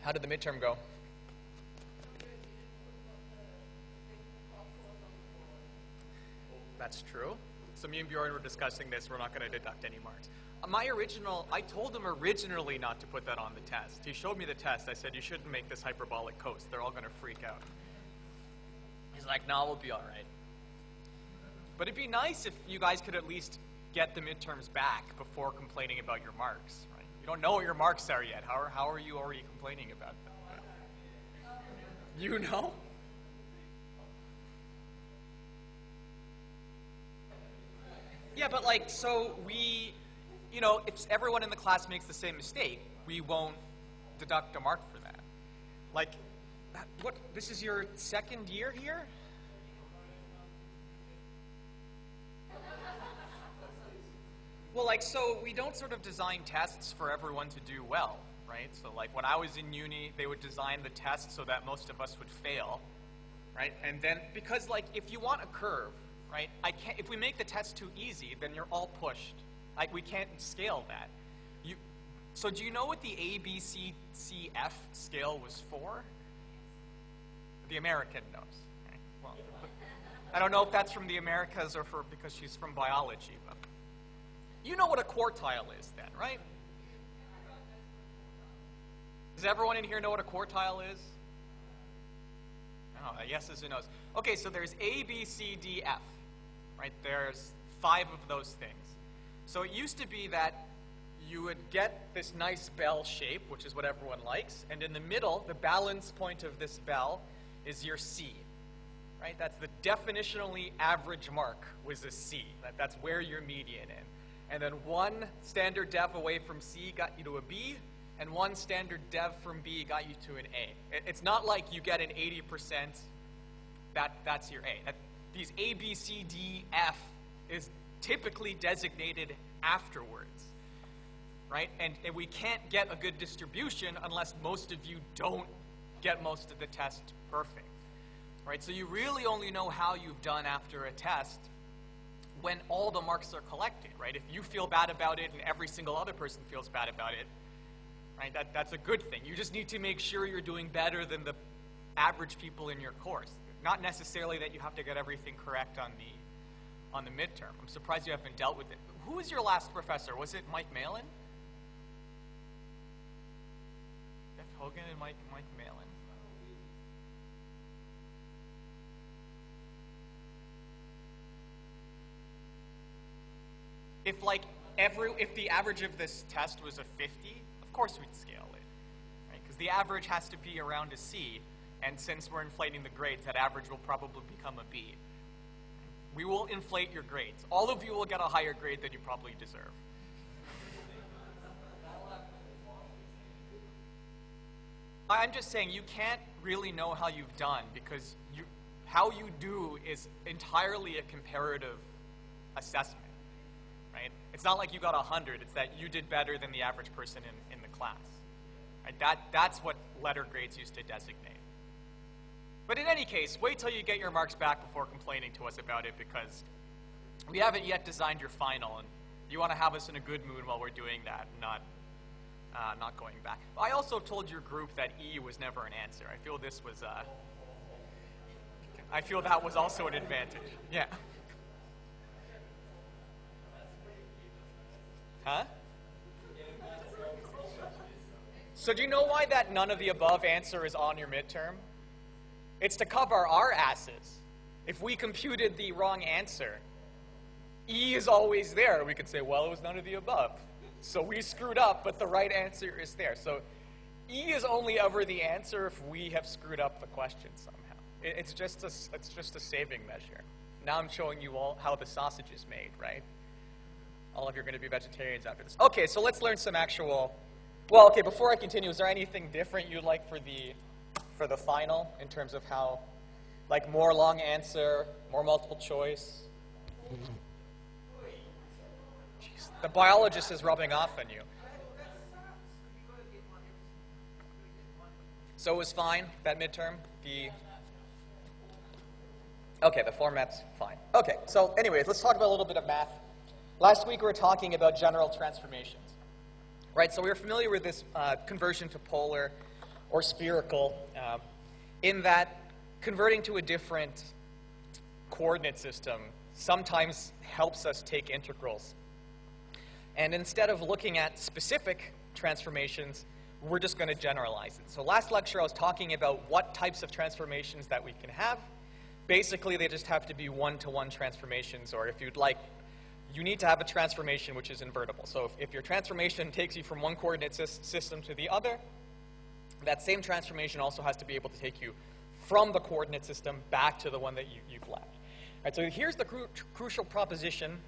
How did the midterm go? That's true. So me and Bjorn were discussing this. We're not going to deduct any marks. I told him originally not to put that on the test. He showed me the test. I said, you shouldn't make this hyperbolic coast. They're all going to freak out. He's like, no, we'll be all right. But it'd be nice if you guys could at least get the midterms back before complaining about your marks, right? You don't know what your marks are yet. How are you already complaining about them? You know? Yeah, but like, so we, you know, if everyone in the class makes the same mistake, we won't deduct a mark for that. Like, what, this is your second year here? Well, like, so we don't sort of design tests for everyone to do well, right? So like when I was in uni, they would design the test so that most of us would fail, right? And then, because like, if you want a curve, right, if we make the test too easy, then you're all pushed. Like, we can't scale that. So do you know what the A, B, C, C, F scale was for? The American knows. Right? Well, I don't know if that's from the Americas or because she's from biology, but you know what a quartile is then, right? Does everyone in here know what a quartile is? Oh, yeses and nos. Okay, so there's A, B, C, D, F, right? There's 5 of those things. So it used to be that you would get this nice bell shape, which is what everyone likes, and in the middle, the balance point of this bell is your C, right? That's the definitionally average mark was a C. That's where your median is. And then one standard dev away from C got you to a B, and one standard dev from B got you to an A. It's not like you get an 80%, that's your A. These A, B, C, D, F is typically designated afterwards, right? And we can't get a good distribution unless most of you don't get most of the test perfect, right? So you really only know how you've done after a test when all the marks are collected, right? If you feel bad about it and every single other person feels bad about it, right, that's a good thing. You just need to make sure you're doing better than the average people in your course. Not necessarily that you have to get everything correct on the midterm. I'm surprised you haven't dealt with it. Who was your last professor? Was it Mike Malin? Jeff Hogan and Mike Malin. If the average of this test was a 50, of course we'd scale it, right? Because the average has to be around a C, and since we're inflating the grades, that average will probably become a B. We will inflate your grades. All of you will get a higher grade than you probably deserve. I'm just saying you can't really know how you've done because how you do is entirely a comparative assessment. Right? It's not like you got 100, it's that you did better than the average person in the class. Right? That's what letter grades used to designate. But in any case, wait till you get your marks back before complaining to us about it because we haven't yet designed your final, and you want to have us in a good mood while we're doing that, not going back. I also told your group that E was never an answer. I feel this was, I feel that was also an advantage. Yeah. Huh? So do you know why that none of the above answer is on your midterm? It's to cover our asses. If we computed the wrong answer, E is always there. We could say, well, it was none of the above. So we screwed up, but the right answer is there. So E is only ever the answer if we have screwed up the question somehow. It's just a saving measure. Now I'm showing you all how the sausage is made, right? All of you are going to be vegetarians after this. Okay, so let's learn some actual... Well, okay, before I continue, is there anything different you'd like for the final in terms of how, like more long answer, more multiple choice? Jeez, the biologist is rubbing off on you. So it was fine, that midterm? Okay, the format's fine. Okay, so anyways, let's talk about a little bit of math. Last week we were talking about general transformations, right? So we were familiar with this conversion to polar or spherical, in that converting to a different coordinate system sometimes helps us take integrals. And instead of looking at specific transformations, we're just going to generalize it. So last lecture I was talking about what types of transformations that we can have. Basically, they just have to be one-to-one transformations, or if you'd like, you need to have a transformation which is invertible. So if your transformation takes you from one coordinate system to the other, that same transformation also has to be able to take you from the coordinate system back to the one that you've left. All right, so here's the crucial proposition.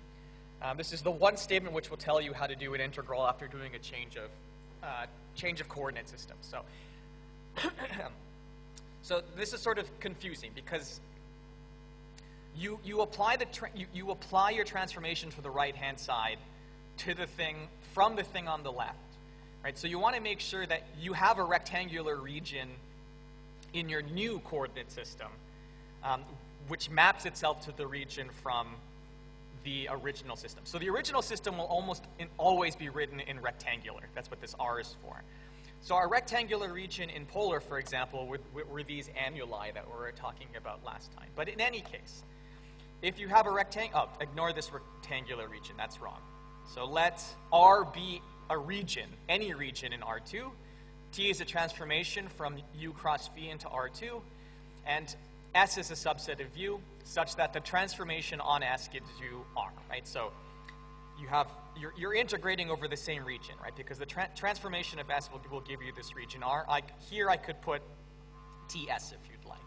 This is the one statement which will tell you how to do an integral after doing a change of coordinate system. So, so this is sort of confusing because you apply you apply your transformation for the right-hand side to the thing from the thing on the left, right? So you want to make sure that you have a rectangular region in your new coordinate system, which maps itself to the region from the original system. So the original system will almost always be written in rectangular. That's what this R is for. So our rectangular region in polar, for example, were these annuli that we were talking about last time. But in any case, if you have a rectangle, ignore this rectangular region, that's wrong. So let R be a region, any region in R2. T is a transformation from U cross V into R2, and S is a subset of U, such that the transformation on S gives you R, right? So you have, you're integrating over the same region, right? Because the transformation of S will give you this region R. Here I could put TS if you'd like,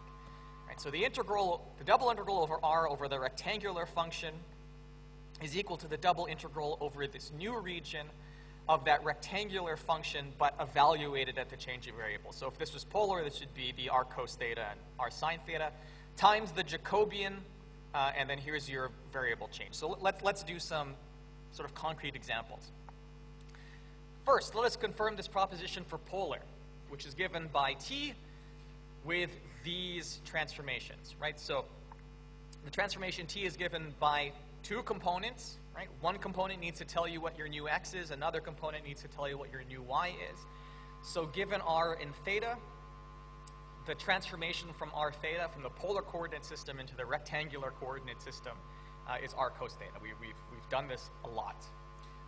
right? So the double integral over R over the rectangular function is equal to the double integral over this new region of that rectangular function, but evaluated at the change of variable. So if this was polar, this should be the R cos theta and R sine theta times the Jacobian, and then here's your variable change. So let's do some sort of concrete examples. First, let us confirm this proposition for polar, which is given by T with these transformations, right? So the transformation T is given by two components, right? One component needs to tell you what your new x is. Another component needs to tell you what your new y is. So given R in theta, the transformation from R theta, from the polar coordinate system into the rectangular coordinate system, is R cos theta. We've done this a lot.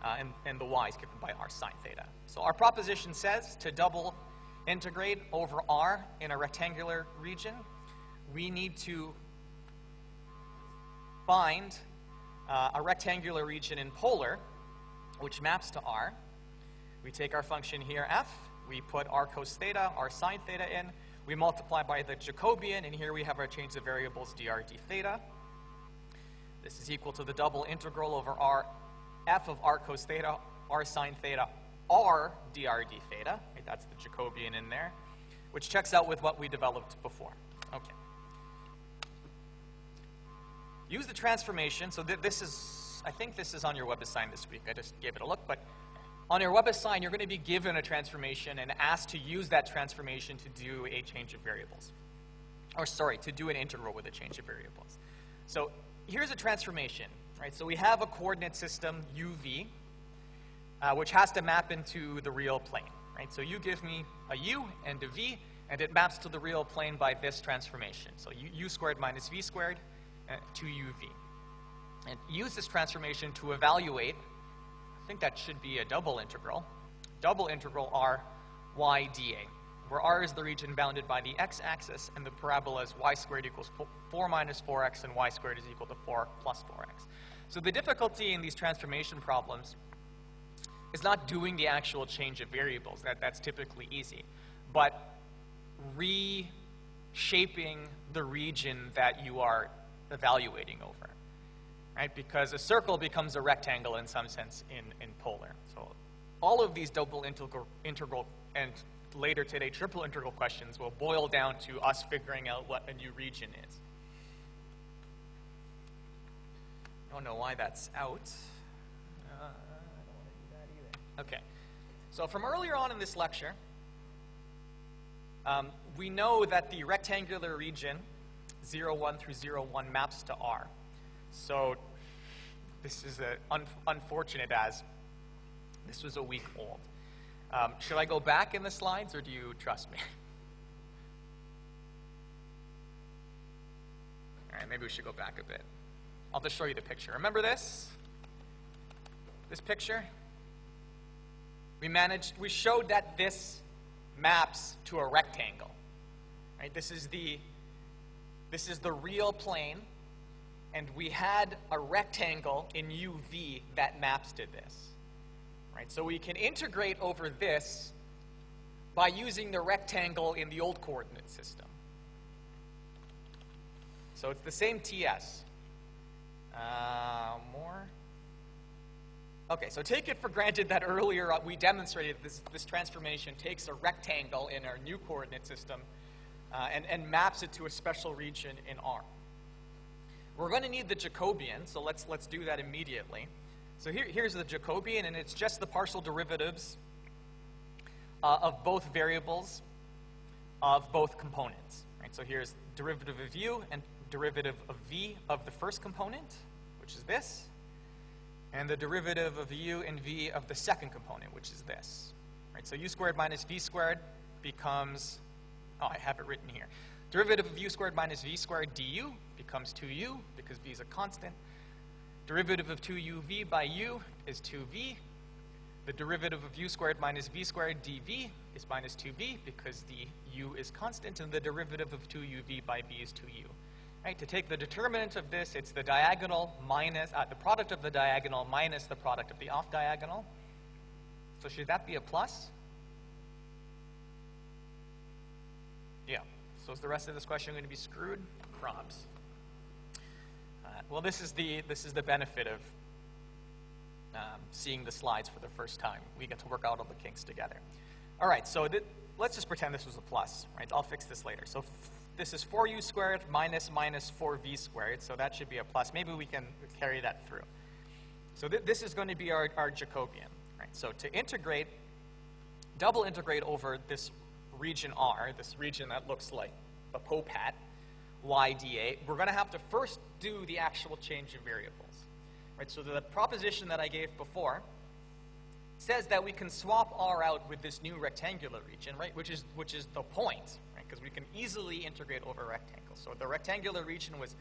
And the y is given by R sine theta. So our proposition says to double integrate over R in a rectangular region, we need to find a rectangular region in polar, which maps to R. We take our function here, f. We put R cos theta, R sine theta in. We multiply by the Jacobian, and here we have our change of variables dr d theta. This is equal to the double integral over R, f of R cos theta, R sine theta, R dr d theta. Right, that's the Jacobian in there, which checks out with what we developed before. Okay. Use the transformation. So this is, I think this is on your WebAssign this week. I just gave it a look. But on your WebAssign, you're going to be given a transformation and asked to use that transformation to do a change of variables. Or sorry, to do an integral with a change of variables. So here's a transformation, right? So we have a coordinate system, UV, which has to map into the real plane, right? So you give me a U and a V, and it maps to the real plane by this transformation. So U squared minus V squared. 2uv. And use this transformation to evaluate, I think that should be a double integral R y dA, where R is the region bounded by the x-axis and the parabola is y squared equals 4 minus 4x and y squared is equal to 4 plus 4x. So the difficulty in these transformation problems is not doing the actual change of variables. That's typically easy. But reshaping the region that you are evaluating over, right? Because a circle becomes a rectangle in some sense in polar. So all of these double integral and later today triple integral questions will boil down to us figuring out what a new region is. I don't know why that's out. I don't want to do that either. Okay. So from earlier on in this lecture, we know that the rectangular region 0, 1 through 0, 1 maps to R. So this is unfortunate as this was a week old. Should I go back in the slides, or do you trust me? All right, maybe we should go back a bit. I'll just show you the picture. Remember this? This picture? We showed that this maps to a rectangle. Right? This is the real plane, and we had a rectangle in UV that maps to this. Right? So we can integrate over this by using the rectangle in the old coordinate system. So it's the same TS. More? Okay, so take it for granted that earlier we demonstrated this transformation takes a rectangle in our new coordinate system and maps it to a special region in R. We're going to need the Jacobian, so let's do that immediately. So here's the Jacobian, and it's just the partial derivatives of both variables of both components. Right? So here's derivative of u and derivative of v of the first component, which is this, and the derivative of u and v of the second component, which is this. Right? So u squared minus v squared becomes, oh, I have it written here. Derivative of u squared minus v squared du becomes 2u, because v is a constant. Derivative of 2uv by u is 2v. The derivative of u squared minus v squared dv is minus 2v, because the u is constant, and the derivative of 2uv by v is 2u. Right? To take the determinant of this, it's the diagonal minus, the product of the diagonal minus the product of the off diagonal. So should that be a plus? Yeah. So is the rest of this question going to be screwed? Probs. Well, this is the benefit of seeing the slides for the first time. We get to work out all the kinks together. All right, so let's just pretend this was a plus. Right? I'll fix this later. So this is 4u squared minus 4v squared, so that should be a plus. Maybe we can carry that through. So this is going to be our Jacobian. Right? So to integrate, double integrate over this region R, this region that looks like a Pope hat, y dA, we're going to have to first do the actual change of variables. Right? So the proposition that I gave before says that we can swap R out with this new rectangular region, right? Which is the point, right? Because we can easily integrate over rectangles. So the rectangular region was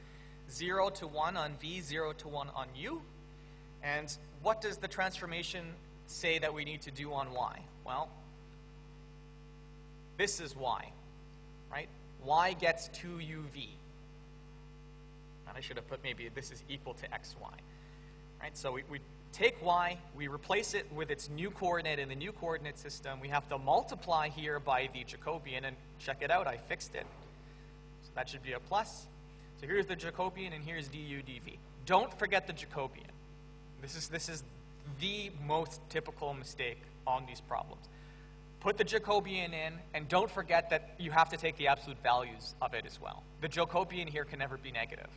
0 to 1 on v, 0 to 1 on u. And what does the transformation say that we need to do on y? Well, this is y, right? Y gets 2uv. And I should have put maybe this is equal to xy. Right? So we take y, we replace it with its new coordinate in the new coordinate system. We have to multiply here by the Jacobian, and check it out, I fixed it. So that should be a plus. So here's the Jacobian, and here's du dv. Don't forget the Jacobian. This is the most typical mistake on these problems. Put the Jacobian in, and don't forget that you have to take the absolute values of it as well. The Jacobian here can never be negative.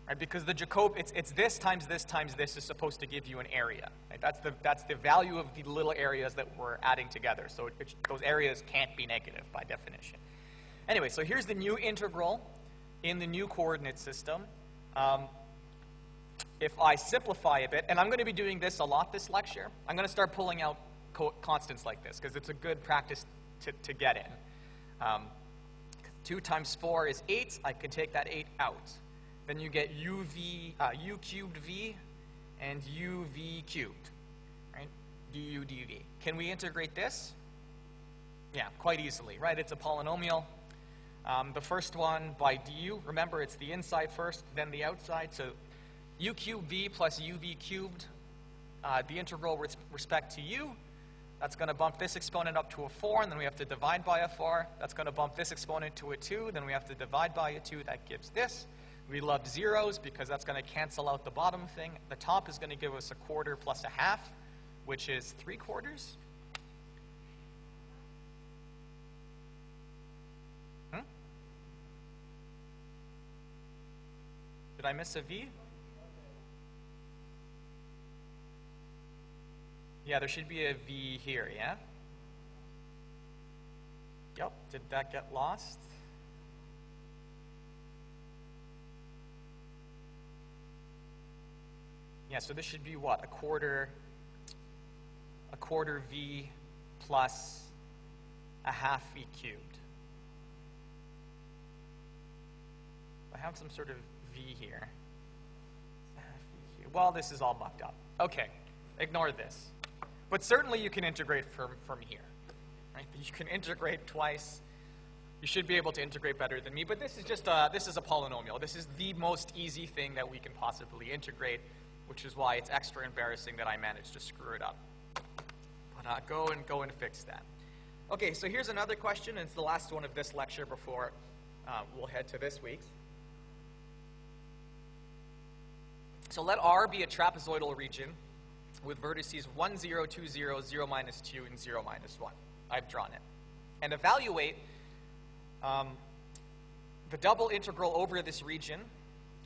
Right? Because the it's this times this times this is supposed to give you an area. Right? That's the value of the little areas that we're adding together. So those areas can't be negative by definition. Anyway, so here's the new integral in the new coordinate system. If I simplify a bit, and I'm going to be doing this a lot this lecture, I'm going to start pulling out constants like this because it's a good practice to get in. 2 times 4 is 8. I can take that 8 out. Then you get u cubed v and uv cubed, right? Du dv. Can we integrate this? Yeah, quite easily, right? It's a polynomial. The first one by du, remember it's the inside first, then the outside. So u cubed v plus uv cubed, the integral with respect to u. That's going to bump this exponent up to a 4, and then we have to divide by a 4. That's going to bump this exponent to a 2, then we have to divide by a 2. That gives this. We love zeros because that's going to cancel out the bottom thing. The top is going to give us a quarter plus a half, which is 3/4. Did I miss a v? Yeah, there should be a v here, yeah? Yep, did that get lost? Yeah, so this should be what, a quarter a quarter v plus a half v cubed. I have some sort of v here. Well, this is all mucked up. Okay, ignore this. But certainly you can integrate from here. Right? You can integrate twice. You should be able to integrate better than me, but this is just this is a polynomial. This is the most easy thing that we can possibly integrate, which is why it's extra embarrassing that I managed to screw it up. But go and fix that. Okay, so here's another question, and it's the last one of this lecture before we'll head to this week's. So let R be a trapezoidal region with vertices 1, 0, 2, 0, 0, minus 2, and 0, minus 1. I've drawn it. And evaluate the double integral over this region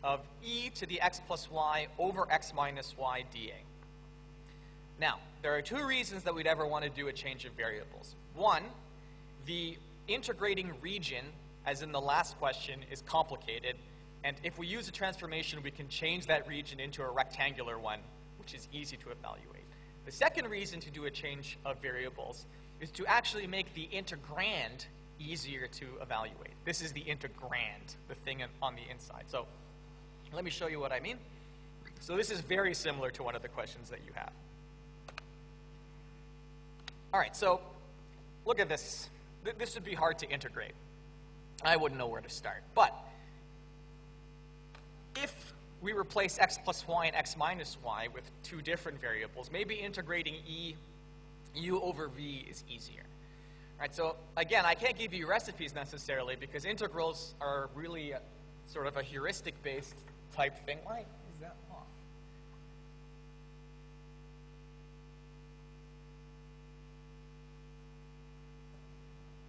of e to the x plus y over x minus y dA. Now, there are two reasons that we'd ever want to do a change of variables. One, the integrating region, as in the last question, is complicated. And if we use a transformation, we can change that region into a rectangular one, which is easy to evaluate. The second reason to do a change of variables is to actually make the integrand easier to evaluate. This is the integrand, the thing on the inside. So let me show you what I mean. So this is very similar to one of the questions that you have. All right, so look at this. This would be hard to integrate. I wouldn't know where to start. But if we replace x plus y and x minus y with two different variables, maybe integrating u over v is easier. All right, so again, I can't give you recipes necessarily because integrals are really sort of a heuristic-based type thing. Why is that off?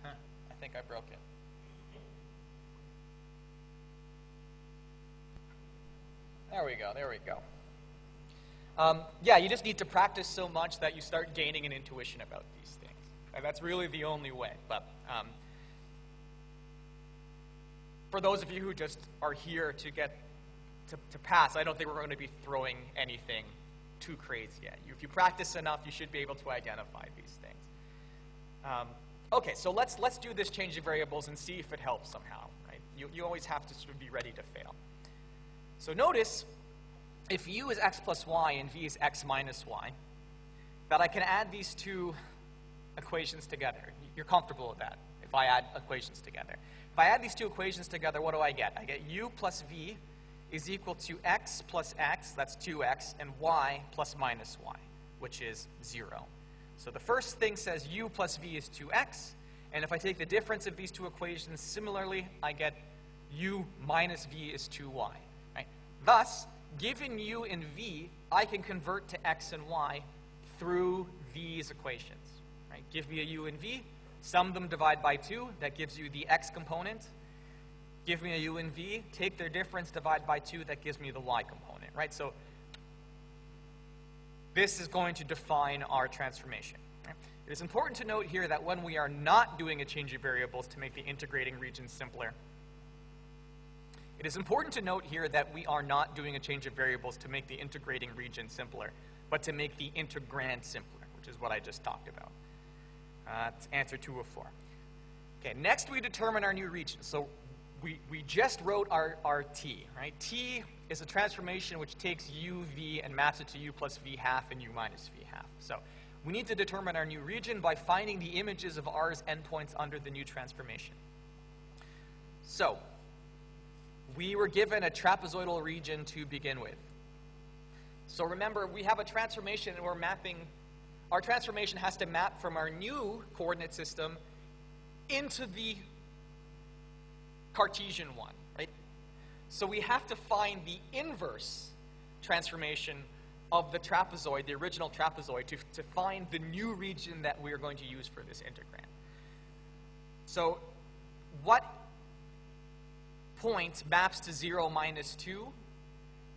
I think I broke it. There we go, there we go. Yeah, you just need to practice so much that you start gaining an intuition about these things. And that's really the only way. But for those of you who just are here to get to pass, I don't think we're going to be throwing anything too crazy at you. If you practice enough, you should be able to identify these things. Okay, so let's do this change of variables and see if it helps somehow. Right? You always have to sort of be ready to fail. So notice, if u is x plus y and v is x minus y, that I can add these two equations together. You're comfortable with that, if I add equations together. If I add these two equations together, what do I get? I get u plus v is equal to x plus x, that's 2x, and y plus minus y, which is 0. So the first thing says u plus v is 2x, and if I take the difference of these two equations similarly, I get u minus v is 2y. Right? Thus, given u and v, I can convert to x and y through these equations. Right? Give me a u and v, sum them, divide by 2, that gives you the x component. Give me a u and v, take their difference, divide by 2, that gives me the y component. Right? So this is going to define our transformation. Right? It is important to note here that when we are not doing a change of variables to make the integrating region simpler, it is important to note here that we are not doing a change of variables to make the integrating region simpler, but to make the integrand simpler, which is what I just talked about. That's answer 2 of 4. Okay, next we determine our new region. So we just wrote our t, right? T is a transformation which takes u, v, and maps it to u plus v half and u minus v half. So we need to determine our new region by finding the images of r's endpoints under the new transformation. So we were given a trapezoidal region to begin with. So remember, we have a transformation and we're mapping. Our transformation has to map from our new coordinate system into the Cartesian one, right? So we have to find the inverse transformation of the trapezoid, the original trapezoid, to find the new region that we are going to use for this integrand. So what point maps to 0, minus 2?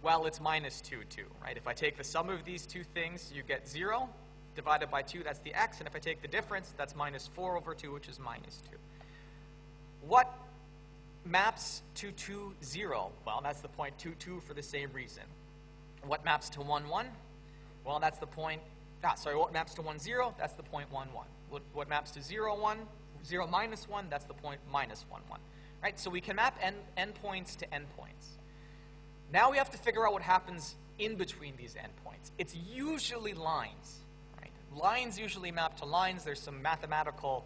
Well, it's minus 2, too, right? If I take the sum of these two things, you get 0. Divided by 2, that's the x. And if I take the difference, that's minus 4 over 2, which is minus 2. What maps to 2, 0? Well, that's the point 2, 2 for the same reason. What maps to 1, 1? Well, that's the point what maps to 1, 0, that's the point 1, 1. What maps to 0, 1, 0 minus 1, that's the point minus 1, 1. Right? So we can map endpoints to endpoints. Now we have to figure out what happens in between these endpoints. It's usually lines. Right? Lines usually map to lines. There's some mathematical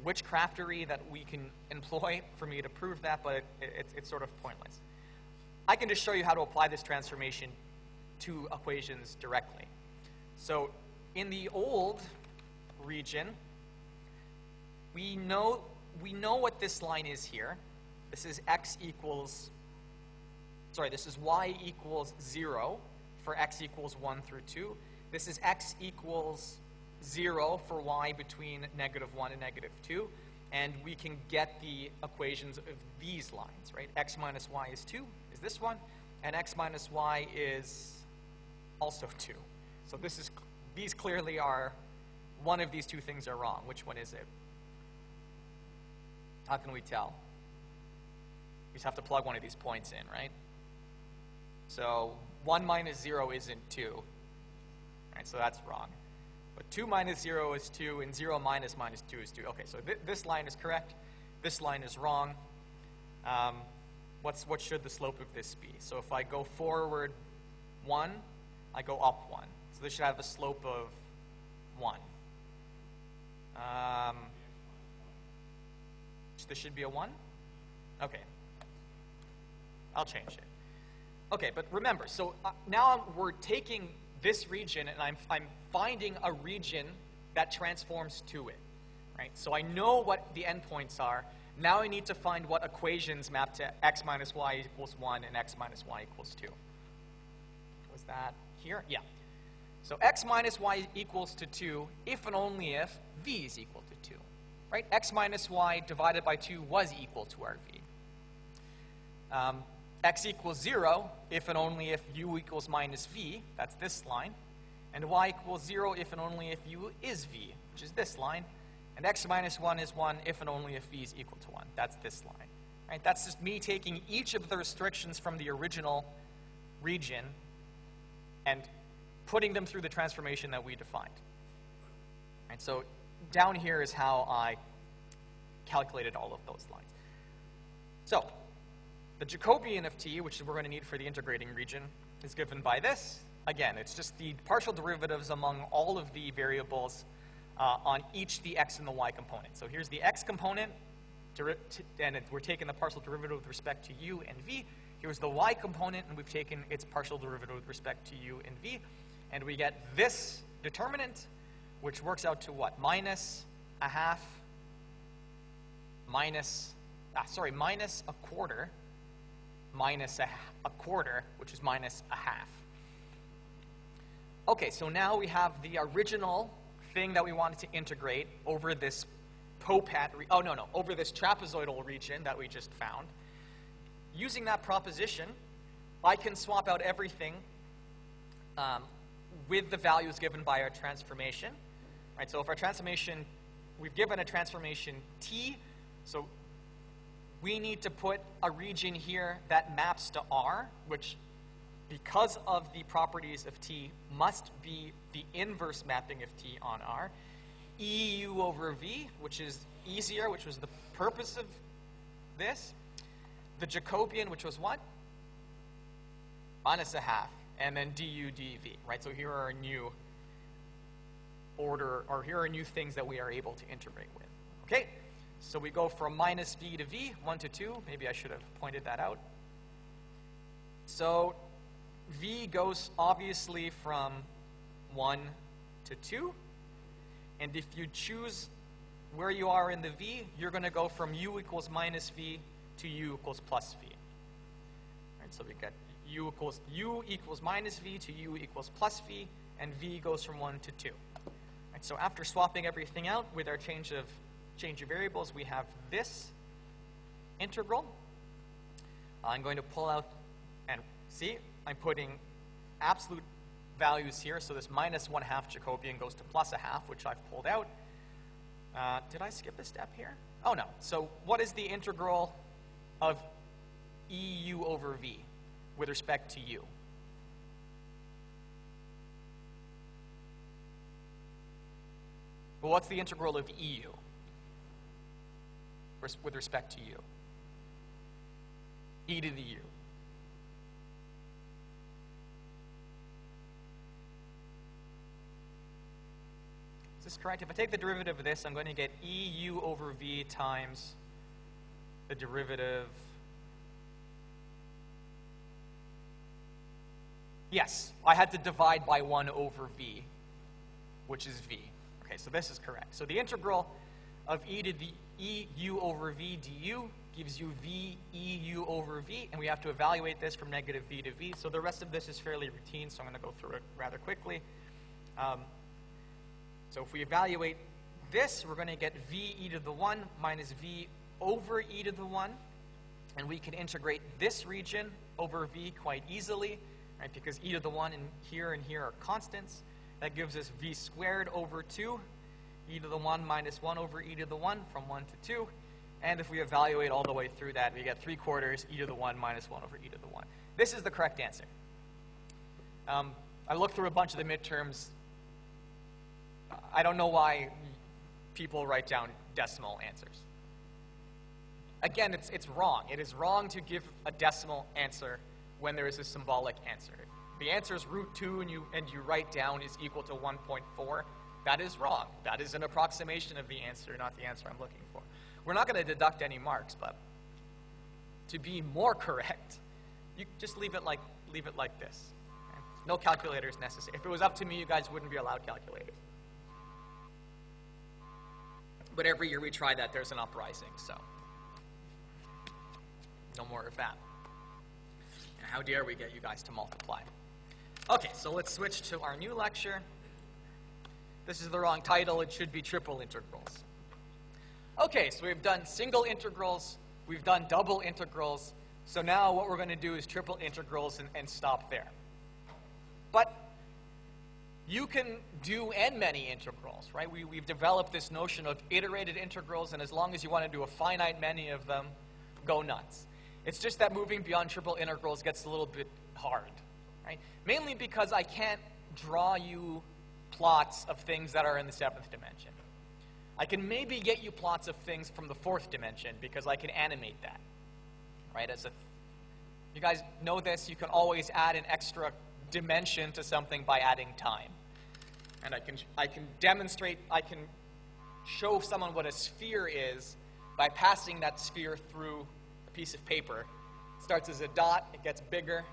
witchcraftery that we can employ for me to prove that, but it's sort of pointless. I can just show you how to apply this transformation to equations directly. So in the old region, we know what this line is here. This is this is y equals 0 for x equals 1 through 2. This is x equals 0 for y between -1 and -2. And we can get the equations of these lines, right? X minus y is 2, is this one, and x minus y is also 2. So these clearly are, one of these two things are wrong. Which one is it? How can we tell? We just have to plug one of these points in, right? So 1 minus 0 isn't 2. Right, so that's wrong. But 2 minus 0 is 2, and 0 minus 2 is 2. Okay, so this line is correct. This line is wrong. What should the slope of this be? So if I go forward 1, I go up 1. So this should have a slope of 1. This should be a 1? Okay. I'll change it. Okay, but remember, so now we're taking this region, and I'm finding a region that transforms to it, right? So I know what the endpoints are. Now I need to find what equations map to x minus y equals 1 and x minus y equals 2. Was that here? Yeah. So x minus y equals to 2 if and only if v is equal to 2, right? X minus y divided by 2 was equal to our v. X equals 0 if and only if u equals minus v, that's this line, and y equals 0 if and only if u is v, which is this line, and x minus 1 is 1 if and only if v is equal to 1, that's this line. Right? That's just me taking each of the restrictions from the original region and putting them through the transformation that we defined. Right? So down here is how I calculated all of those lines. So the Jacobian of T, which we're going to need for the integrating region, is given by this. Again, it's just the partial derivatives among all of the variables on each the x and the y component. So here's the x component, and we're taking the partial derivative with respect to u and v. Here's the y component, and we've taken its partial derivative with respect to u and v. And we get this determinant, which works out to what? Minus a quarter, minus a quarter, which is minus a half. Okay, so now we have the original thing that we wanted to integrate over this over this trapezoidal region that we just found. Using that proposition, I can swap out everything with the values given by our transformation. Right, so if our transformation, we've given a transformation t, so we need to put a region here that maps to R, which, because of the properties of T, must be the inverse mapping of T on R. EU over V, which is easier, which was the purpose of this. The Jacobian, which was what? Minus a half. And then du dv, right? So here are a new order, or here are new things that we are able to integrate with. Okay? So we go from minus v to v, 1 to 2. Maybe I should have pointed that out. So v goes obviously from 1 to 2. And if you choose where you are in the v, you're going to go from u equals minus v to u equals plus v. Right, so we get u equals minus v to u equals plus v, and v goes from 1 to 2. Right, so after swapping everything out with our change of variables, we have this integral. I'm going to pull out, and see, I'm putting absolute values here. So this minus 1/2 Jacobian goes to plus a half, which I've pulled out. Did I skip a step here? Oh, no. So what is the integral of EU over V with respect to U? Well, what's the integral of EU with respect to u? E to the u. Is this correct? If I take the derivative of this, I'm going to get EU over v times the derivative. Yes, I had to divide by 1 over v, which is v. Okay, so this is correct. So the integral of e to the EU over v du gives you v EU over v, and we have to evaluate this from negative v to v. So the rest of this is fairly routine, so I'm going to go through it rather quickly. So if we evaluate this, we're going to get v e to the 1 minus v over e to the 1, and we can integrate this region over v quite easily, right, because e to the 1 and here are constants. That gives us v squared over 2, e to the 1 minus 1 over e to the 1 from 1 to 2. And if we evaluate all the way through that, we get 3/4 e to the 1 minus 1 over e to the 1. This is the correct answer. I looked through a bunch of the midterms. I don't know why people write down decimal answers. Again, it's wrong. It is wrong to give a decimal answer when there is a symbolic answer. The answer is √2 and you write down is equal to 1.4. That is wrong. That is an approximation of the answer, not the answer I'm looking for. We're not going to deduct any marks, but to be more correct, you just leave it like this. Okay? No calculators necessary. If it was up to me, you guys wouldn't be allowed calculators. But every year we try that, there's an uprising, so no more of that. And how dare we get you guys to multiply? Okay, so let's switch to our new lecture. This is the wrong title. It should be triple integrals. Okay, so we've done single integrals. We've done double integrals. So now what we're going to do is triple integrals and stop there. But you can do n-many integrals, right? We've developed this notion of iterated integrals, and as long as you want to do a finite many of them, go nuts. It's just that moving beyond triple integrals gets a little bit hard, right? Mainly because I can't draw you plots of things that are in the 7th dimension. I can maybe get you plots of things from the 4th dimension because I can animate that, right? You guys know this, you can always add an extra dimension to something by adding time. And I can demonstrate, I can show someone what a sphere is by passing that sphere through a piece of paper. It starts as a dot, it gets bigger,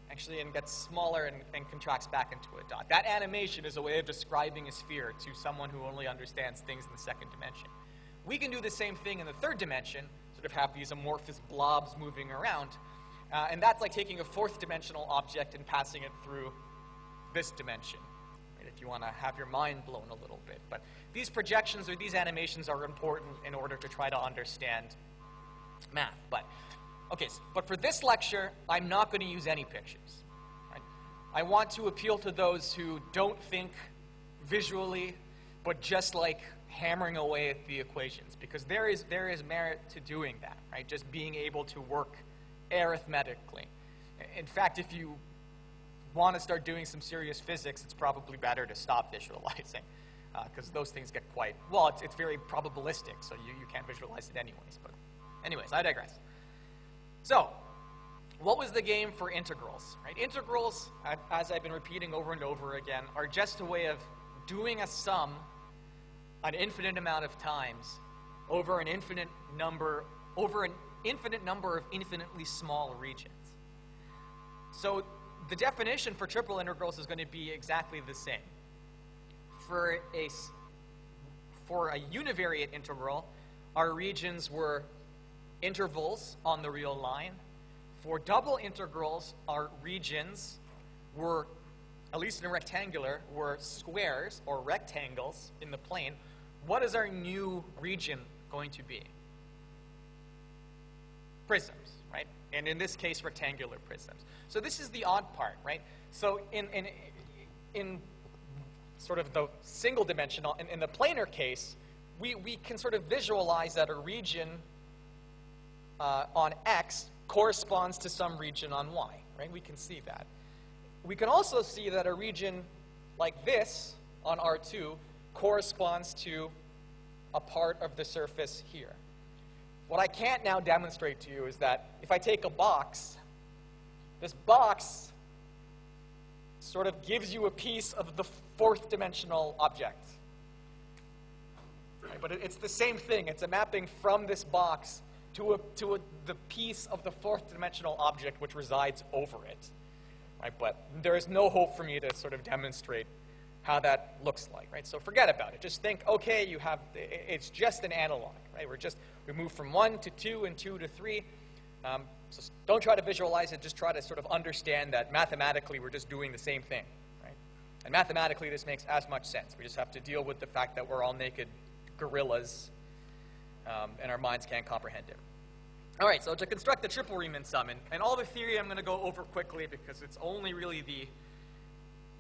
actually, and gets smaller and contracts back into a dot. That animation is a way of describing a sphere to someone who only understands things in the 2nd dimension. We can do the same thing in the 3rd dimension, sort of have these amorphous blobs moving around. And that's like taking a 4th dimensional object and passing it through this dimension, right, if you want to have your mind blown a little bit. But these projections or these animations are important in order to try to understand math. But but for this lecture, I'm not going to use any pictures. Right? I want to appeal to those who don't think visually, but just like hammering away at the equations, because there is merit to doing that, right? Just being able to work arithmetically. In fact, if you want to start doing some serious physics, it's probably better to stop visualizing, because those things get quite, well, it's very probabilistic, so you can't visualize it anyways. But anyways, I digress. So, what was the game for integrals? Right? Integrals, as I've been repeating over and over again, are just a way of doing a sum an infinite amount of times over an infinite number of infinitely small regions. So the definition for triple integrals is going to be exactly the same. For a univariate integral, our regions were intervals on the real line. For double integrals, our regions were, at least in a rectangular, were squares or rectangles in the plane. What is our new region going to be? Prisms, right? And in this case, rectangular prisms. So this is the odd part, right? So in sort of the single dimensional, in the planar case, we can sort of visualize that a region on X corresponds to some region on Y, right? We can see that. We can also see that a region like this on R2 corresponds to a part of the surface here. What I can't now demonstrate to you is that if I take a box, this box sort of gives you a piece of the fourth dimensional object. Right? But it's the same thing. It's a mapping from this box to the piece of the fourth dimensional object which resides over it. Right? But there is no hope for me to sort of demonstrate how that looks like. Right? So forget about it. Just think, okay, it's just an analog. Right? We move from 1 to 2 and 2 to 3. So don't try to visualize it. Just try to sort of understand that mathematically we're just doing the same thing. Right? And mathematically this makes as much sense. We just have to deal with the fact that we're all naked gorillas and our minds can't comprehend it. All right, so to construct the triple Riemann sum, and all the theory I'm going to go over quickly because it's only really the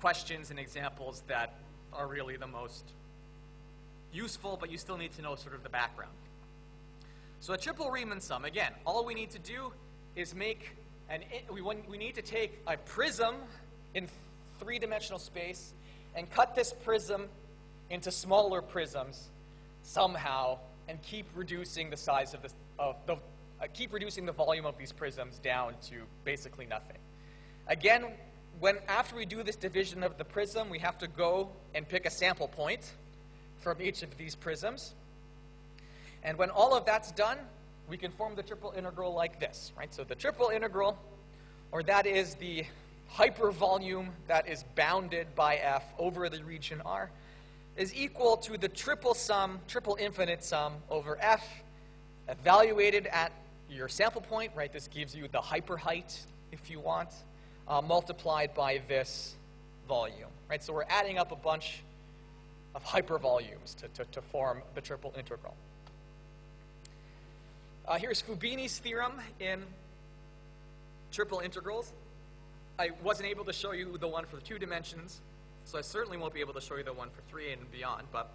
questions and examples that are really the most useful, but you still need to know sort of the background. So a triple Riemann sum, again, all we need to do is we need to take a prism in three-dimensional space and cut this prism into smaller prisms somehow and keep reducing the size keep reducing the volume of these prisms down to basically nothing. Again, after we do this division of the prism, we have to go and pick a sample point from each of these prisms. And when all of that's done, we can form the triple integral like this, right? So the triple integral, or that is the hypervolume that is bounded by F over the region R, is equal to the triple infinite sum over F, evaluated at your sample point, right? This gives you the hyper height, if you want, multiplied by this volume, right? So we're adding up a bunch of hypervolumes to form the triple integral. Here's Fubini's theorem in triple integrals. I wasn't able to show you the one for 2 dimensions, so I certainly won't be able to show you the one for 3 and beyond, but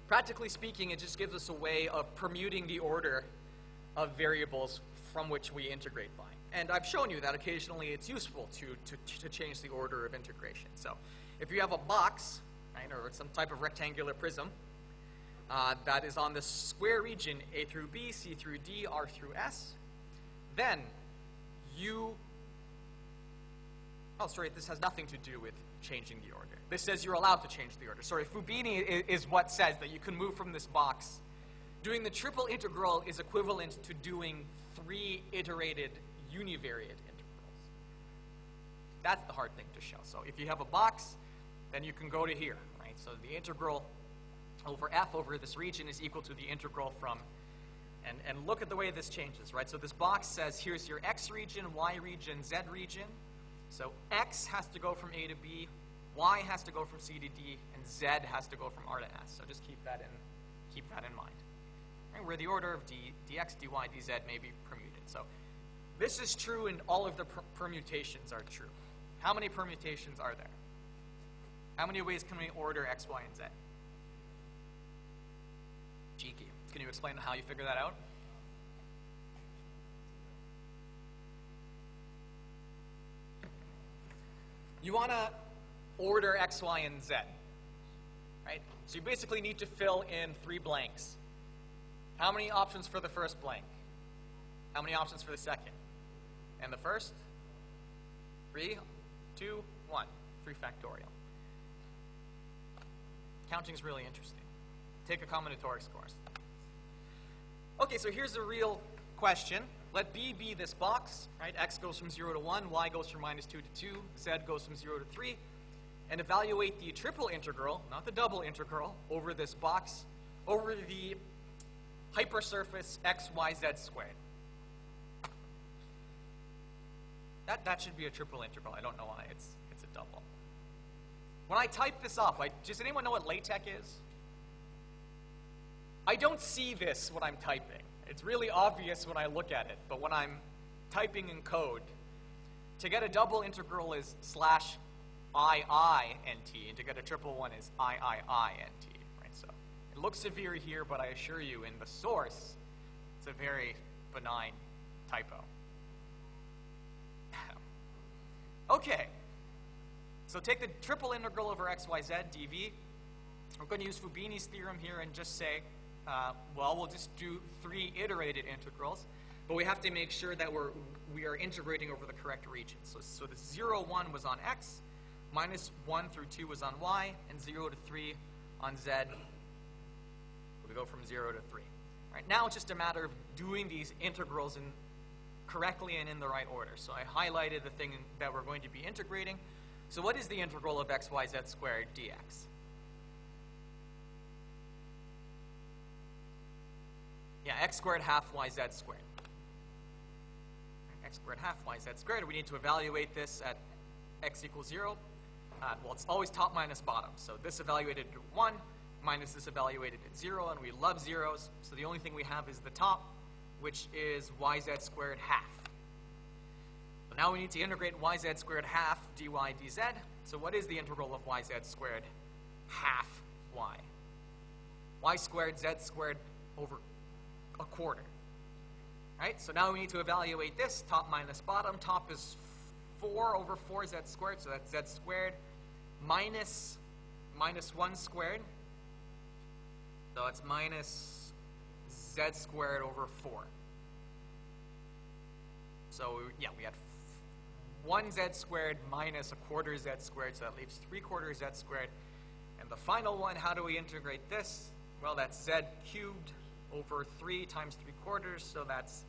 practically speaking, it just gives us a way of permuting the order of variables from which we integrate by. And I've shown you that occasionally it's useful to change the order of integration. So if you have a box, right, or some type of rectangular prism that is on the square region A through B, C through D, R through S, then this has nothing to do with changing the order. This says you're allowed to change the order. Sorry, Fubini is what says that you can move from this box. Doing the triple integral is equivalent to doing 3 iterated univariate integrals. That's the hard thing to show. So if you have a box, then you can go to here, right? So the integral over F over this region is equal to the integral from, and look at the way this changes, right? So this box says here's your X region, Y region, Z region. So X has to go from A to B, Y has to go from C to D, and Z has to go from R to S. So just keep that in mind. Right? Where the order of dx, dy, dz may be permuted. So this is true and all of the permutations are true. How many permutations are there? How many ways can we order X, Y, and Z? Cheeky. Can you explain how you figure that out? You want to order X, Y, and Z, right? So you basically need to fill in 3 blanks. How many options for the first blank? How many options for the second? And the first? 3, 2, 1. 3 factorial. Counting is really interesting. Take a combinatorics course. Okay, so here's a real question. Let B be this box, right? X goes from 0 to 1, Y goes from -2 to 2, Z goes from 0 to 3. And evaluate the triple integral, not the double integral, over this box, over the hypersurface x, y, z squared. That should be a triple integral. I don't know why it's a double. When I type this up, does anyone know what LaTeX is? I don't see this when I'm typing. It's really obvious when I look at it, but when I'm typing in code, to get a double integral is /IINT, and to get a triple one is IIINT, right? So it looks severe here, but I assure you, in the source, it's a very benign typo. Okay, so take the triple integral over x, y, z, dv. we're going to use Fubini's theorem here and just say, well, we'll just do 3 iterated integrals, but we have to make sure that we are integrating over the correct region. So the 0, 1 was on x, minus 1 through 2 was on y, and 0 to 3 on z. We go from 0 to 3. All right, now it's just a matter of doing these integrals correctly and in the right order. So I highlighted the thing that we're going to be integrating. So what is the integral of x, y, z squared dx? Yeah, x squared half y z squared. X squared half y z squared. We need to evaluate this at x equals 0. Well, it's always top minus bottom. So this evaluated at 1 minus this evaluated at 0, and we love zeros. So the only thing we have is the top, which is yz squared half. So now we need to integrate yz squared half dy dz. So what is the integral of yz squared half y? Y squared z squared over a quarter. Right? So now we need to evaluate this, top minus bottom. Top is 4 over 4 z squared, so that's z squared minus 1 squared. So it's minus z squared over 4. So yeah, we had 1 z squared minus a quarter z squared, so that leaves 3/4 z squared. And the final one, how do we integrate this? Well, that's z cubed over 3 times 3/4, so that's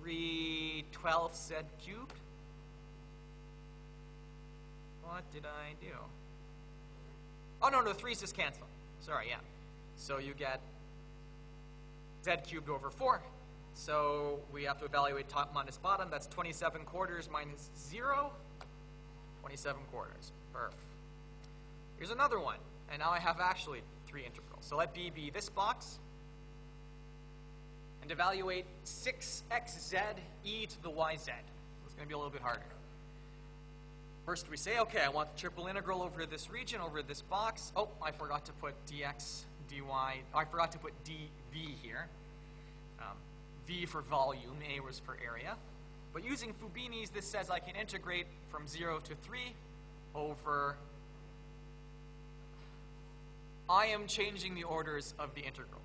3/12 z cubed. What did I do? Oh, no, the 3's just cancel. Sorry, yeah. So you get z cubed over 4. So we have to evaluate top minus bottom. That's 27/4 minus 0. 27/4. Perf. Here's another one. And now I have actually 3 integrals. So let B be this box. And evaluate 6xz e to the yz. It's going to be a little bit harder. First we say, okay, I want the triple integral over this region, over this box. Oh, I forgot to put dx, dy. I forgot to put dv here. V for volume, A was for area. But using Fubini's, this says I can integrate from 0 to 3 over... I am changing the orders of the integrals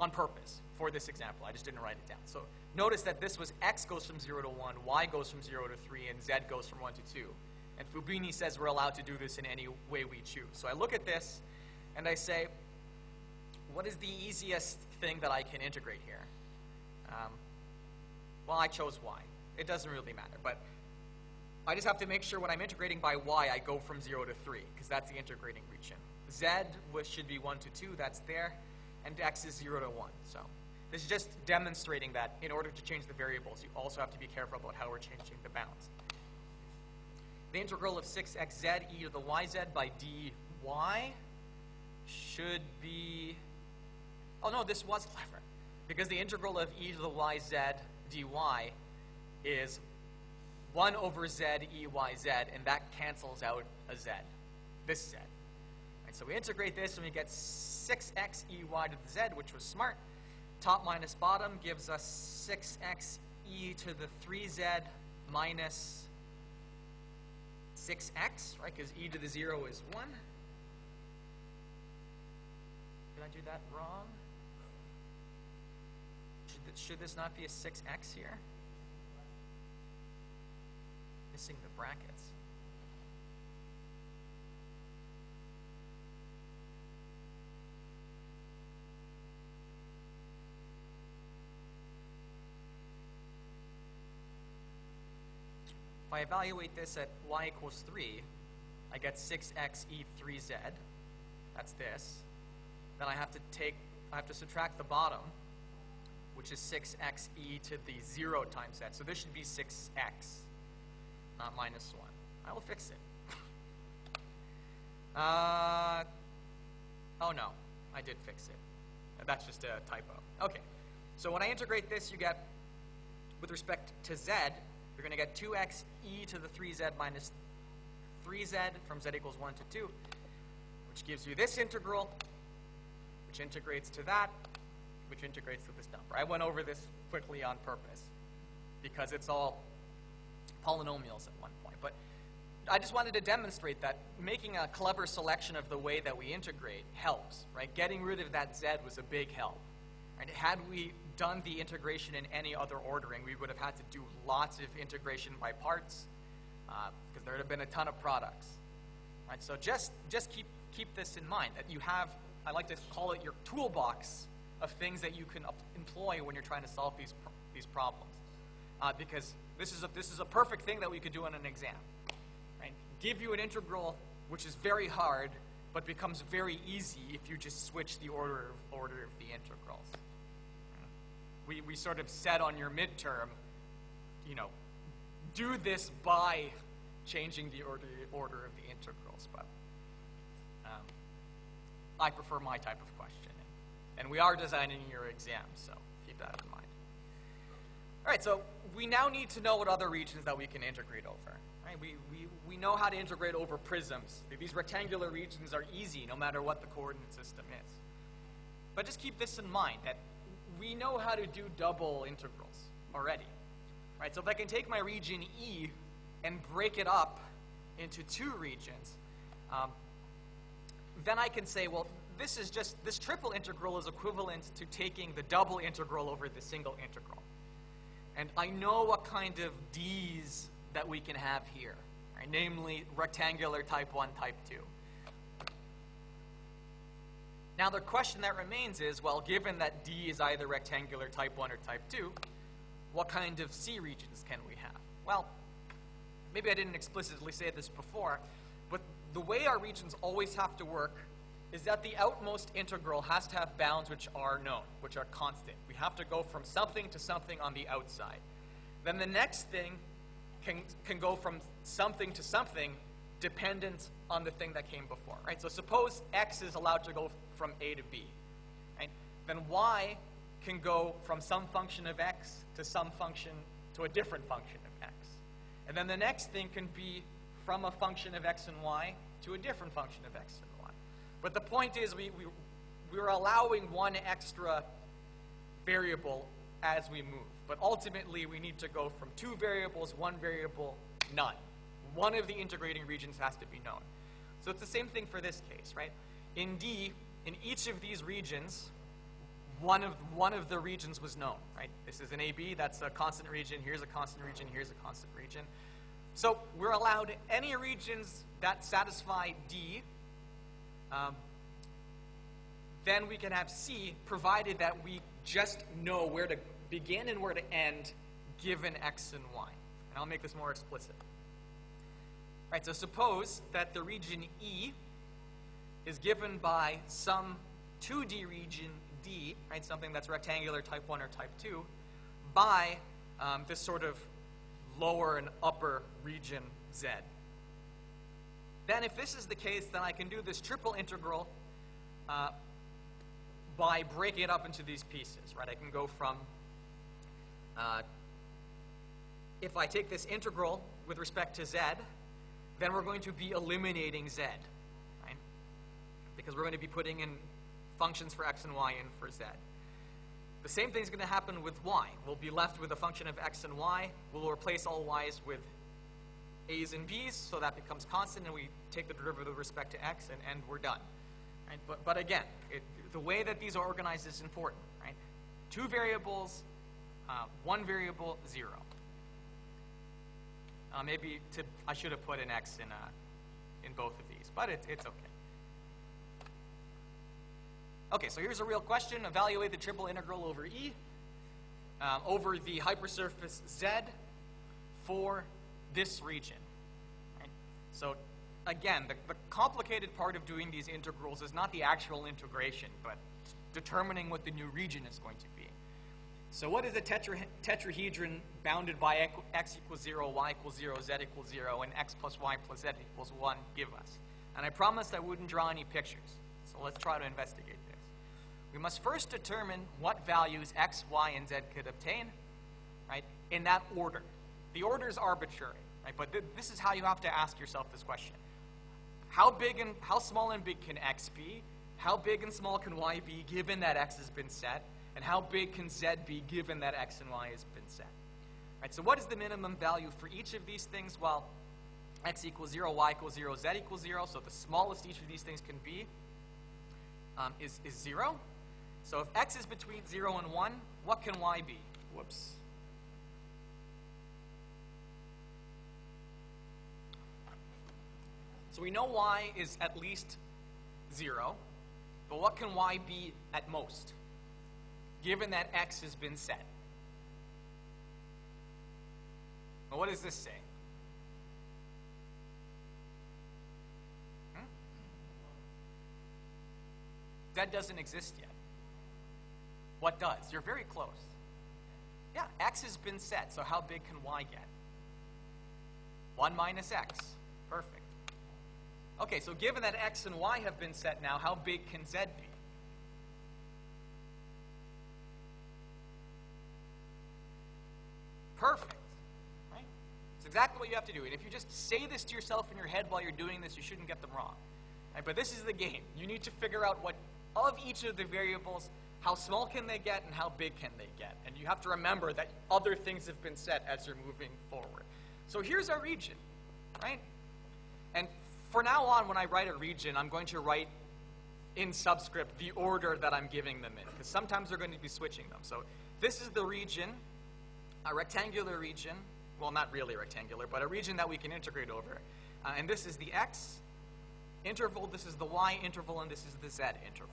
on purpose for this example. I just didn't write it down. So notice that this was x goes from 0 to 1, y goes from 0 to 3, and z goes from 1 to 2. And Fubini says we're allowed to do this in any way we choose. So I look at this, and I say, what is the easiest thing that I can integrate here? Well, I chose y. It doesn't really matter, but I just have to make sure when I'm integrating by y, I go from 0 to 3, because that's the integrating region. Z should be 1 to 2, that's there, and x is 0 to 1. So this is just demonstrating that in order to change the variables, you also have to be careful about how we're changing the bounds. The integral of 6xz e to the yz by dy should be... Oh no, this was clever, because the integral of e to the yz dy is 1 over z e y z, and that cancels out a z, this z. Right, so we integrate this, and we get 6x e y to the z, which was smart. Top minus bottom gives us 6x e to the 3z minus 6x, right, because e to the 0 is 1. Did I do that wrong? Should this not be a 6x here? Missing the brackets. If I evaluate this at y equals 3, I get 6x e 3z. That's this. Then I have to subtract the bottom, which is 6x e to the 0 times z. So this should be 6x, not minus 1. I will fix it. Oh no, I did fix it. That's just a typo. Okay, so when I integrate this, you get, with respect to z, you're going to get 2x e to the 3z minus 3z from z equals 1 to 2, which gives you this integral, which integrates to that, which integrates to this number. I went over this quickly on purpose because it's all polynomials at one point. But I just wanted to demonstrate that making a clever selection of the way that we integrate helps, right? Getting rid of that z was a big help. Right? Had we done the integration in any other ordering, we would have had to do lots of integration by parts, because there would have been a ton of products. Right? So just keep this in mind, that you have, I like to call it your toolbox of things that you can employ when you're trying to solve these problems. Because this is a perfect thing that we could do in an exam. Right? Give you an integral which is very hard, but becomes very easy if you just switch the order of the integrals. We sort of said on your midterm, do this by changing the order of the integrals, but I prefer my type of question. And we are designing your exam, so keep that in mind. All right, so we now need to know what other regions that we can integrate over. Right? We know how to integrate over prisms. These rectangular regions are easy no matter what the coordinate system is. But just keep this in mind, that we know how to do double integrals already. Right? So if I can take my region E and break it up into two regions, then I can say, well, this triple integral is equivalent to taking the double integral over the single integral. And I know what kind of D's that we can have here, right? Namely rectangular type 1, type 2. Now the question that remains is, well, given that D is either rectangular type 1 or type 2, what kind of C regions can we have? Well, maybe I didn't explicitly say this before, but the way our regions always have to work is that the outmost integral has to have bounds which are known, which are constant. We have to go from something to something on the outside. Then the next thing can go from something to something dependent on the thing that came before, right? So suppose x is allowed to go from a to b, right? Then y can go from some function of x to some function to a different function of x. And then the next thing can be from a function of x and y to a different function of x and y. But the point is we're allowing one extra variable as we move. But ultimately, we need to go from two variables, one variable, none. One of the integrating regions has to be known. So it's the same thing for this case, right? In D, in each of these regions, one of the regions was known, right? This is an AB, that's a constant region, here's a constant region, here's a constant region. So we're allowed any regions that satisfy D. Then we can have C, provided that we just know where to begin and where to end given x and y. And I'll make this more explicit. Right, so suppose that the region E is given by some 2D region D, right, something that's rectangular type 1 or type 2, by this sort of lower and upper region Z. Then if this is the case, then I can do this triple integral by breaking it up into these pieces, right? I can go from, if I take this integral with respect to Z, then we're going to be eliminating Z, right? Because we're going to be putting in functions for x and y in for Z. The same thing is going to happen with y. We'll be left with a function of x and y. We'll replace all y's with a's and b's, so that becomes constant, and we take the derivative with respect to x, and we're done. Right? But again, the way that these are organized is important. Right? Two variables, one variable, 0. Maybe I should have put an x in both of these, but it's okay. Okay, so here's a real question. Evaluate the triple integral over E over the hypersurface Z for this region. Right? So again, the complicated part of doing these integrals is not the actual integration, but determining what the new region is going to be. So what does a tetrahedron bounded by x equals 0, y equals 0, z equals 0, and x plus y plus z equals 1 give us? And I promised I wouldn't draw any pictures, so let's try to investigate this. We must first determine what values x, y, and z could obtain, right, in that order. The order is arbitrary, right, but this is how you have to ask yourself this question. How small and big can x be? How big and small can y be given that x has been set? And how big can z be given that x and y has been set? Right, so what is the minimum value for each of these things? Well, x equals 0, y equals 0, z equals 0. So the smallest each of these things can be is 0. So if x is between 0 and 1, what can y be? Whoops. So we know y is at least 0, but what can y be at most, given that x has been set? Well, what does this say? Z doesn't exist yet. What does? You're very close. Yeah, x has been set, so how big can y get? 1 minus x. Perfect. Okay, so given that x and y have been set now, how big can z be? Perfect. Right? It's exactly what you have to do. And if you just say this to yourself in your head while you're doing this, you shouldn't get them wrong. Right? But this is the game. You need to figure out what of each of the variables, how small can they get and how big can they get. And you have to remember that other things have been set as you're moving forward. So here's our region, right? And for now on, when I write a region, I'm going to write in subscript the order that I'm giving them in, because sometimes they're going to be switching them. So this is the region, a rectangular region. Well, not really rectangular, but a region that we can integrate over. And this is the x interval, this is the y interval, and this is the z interval.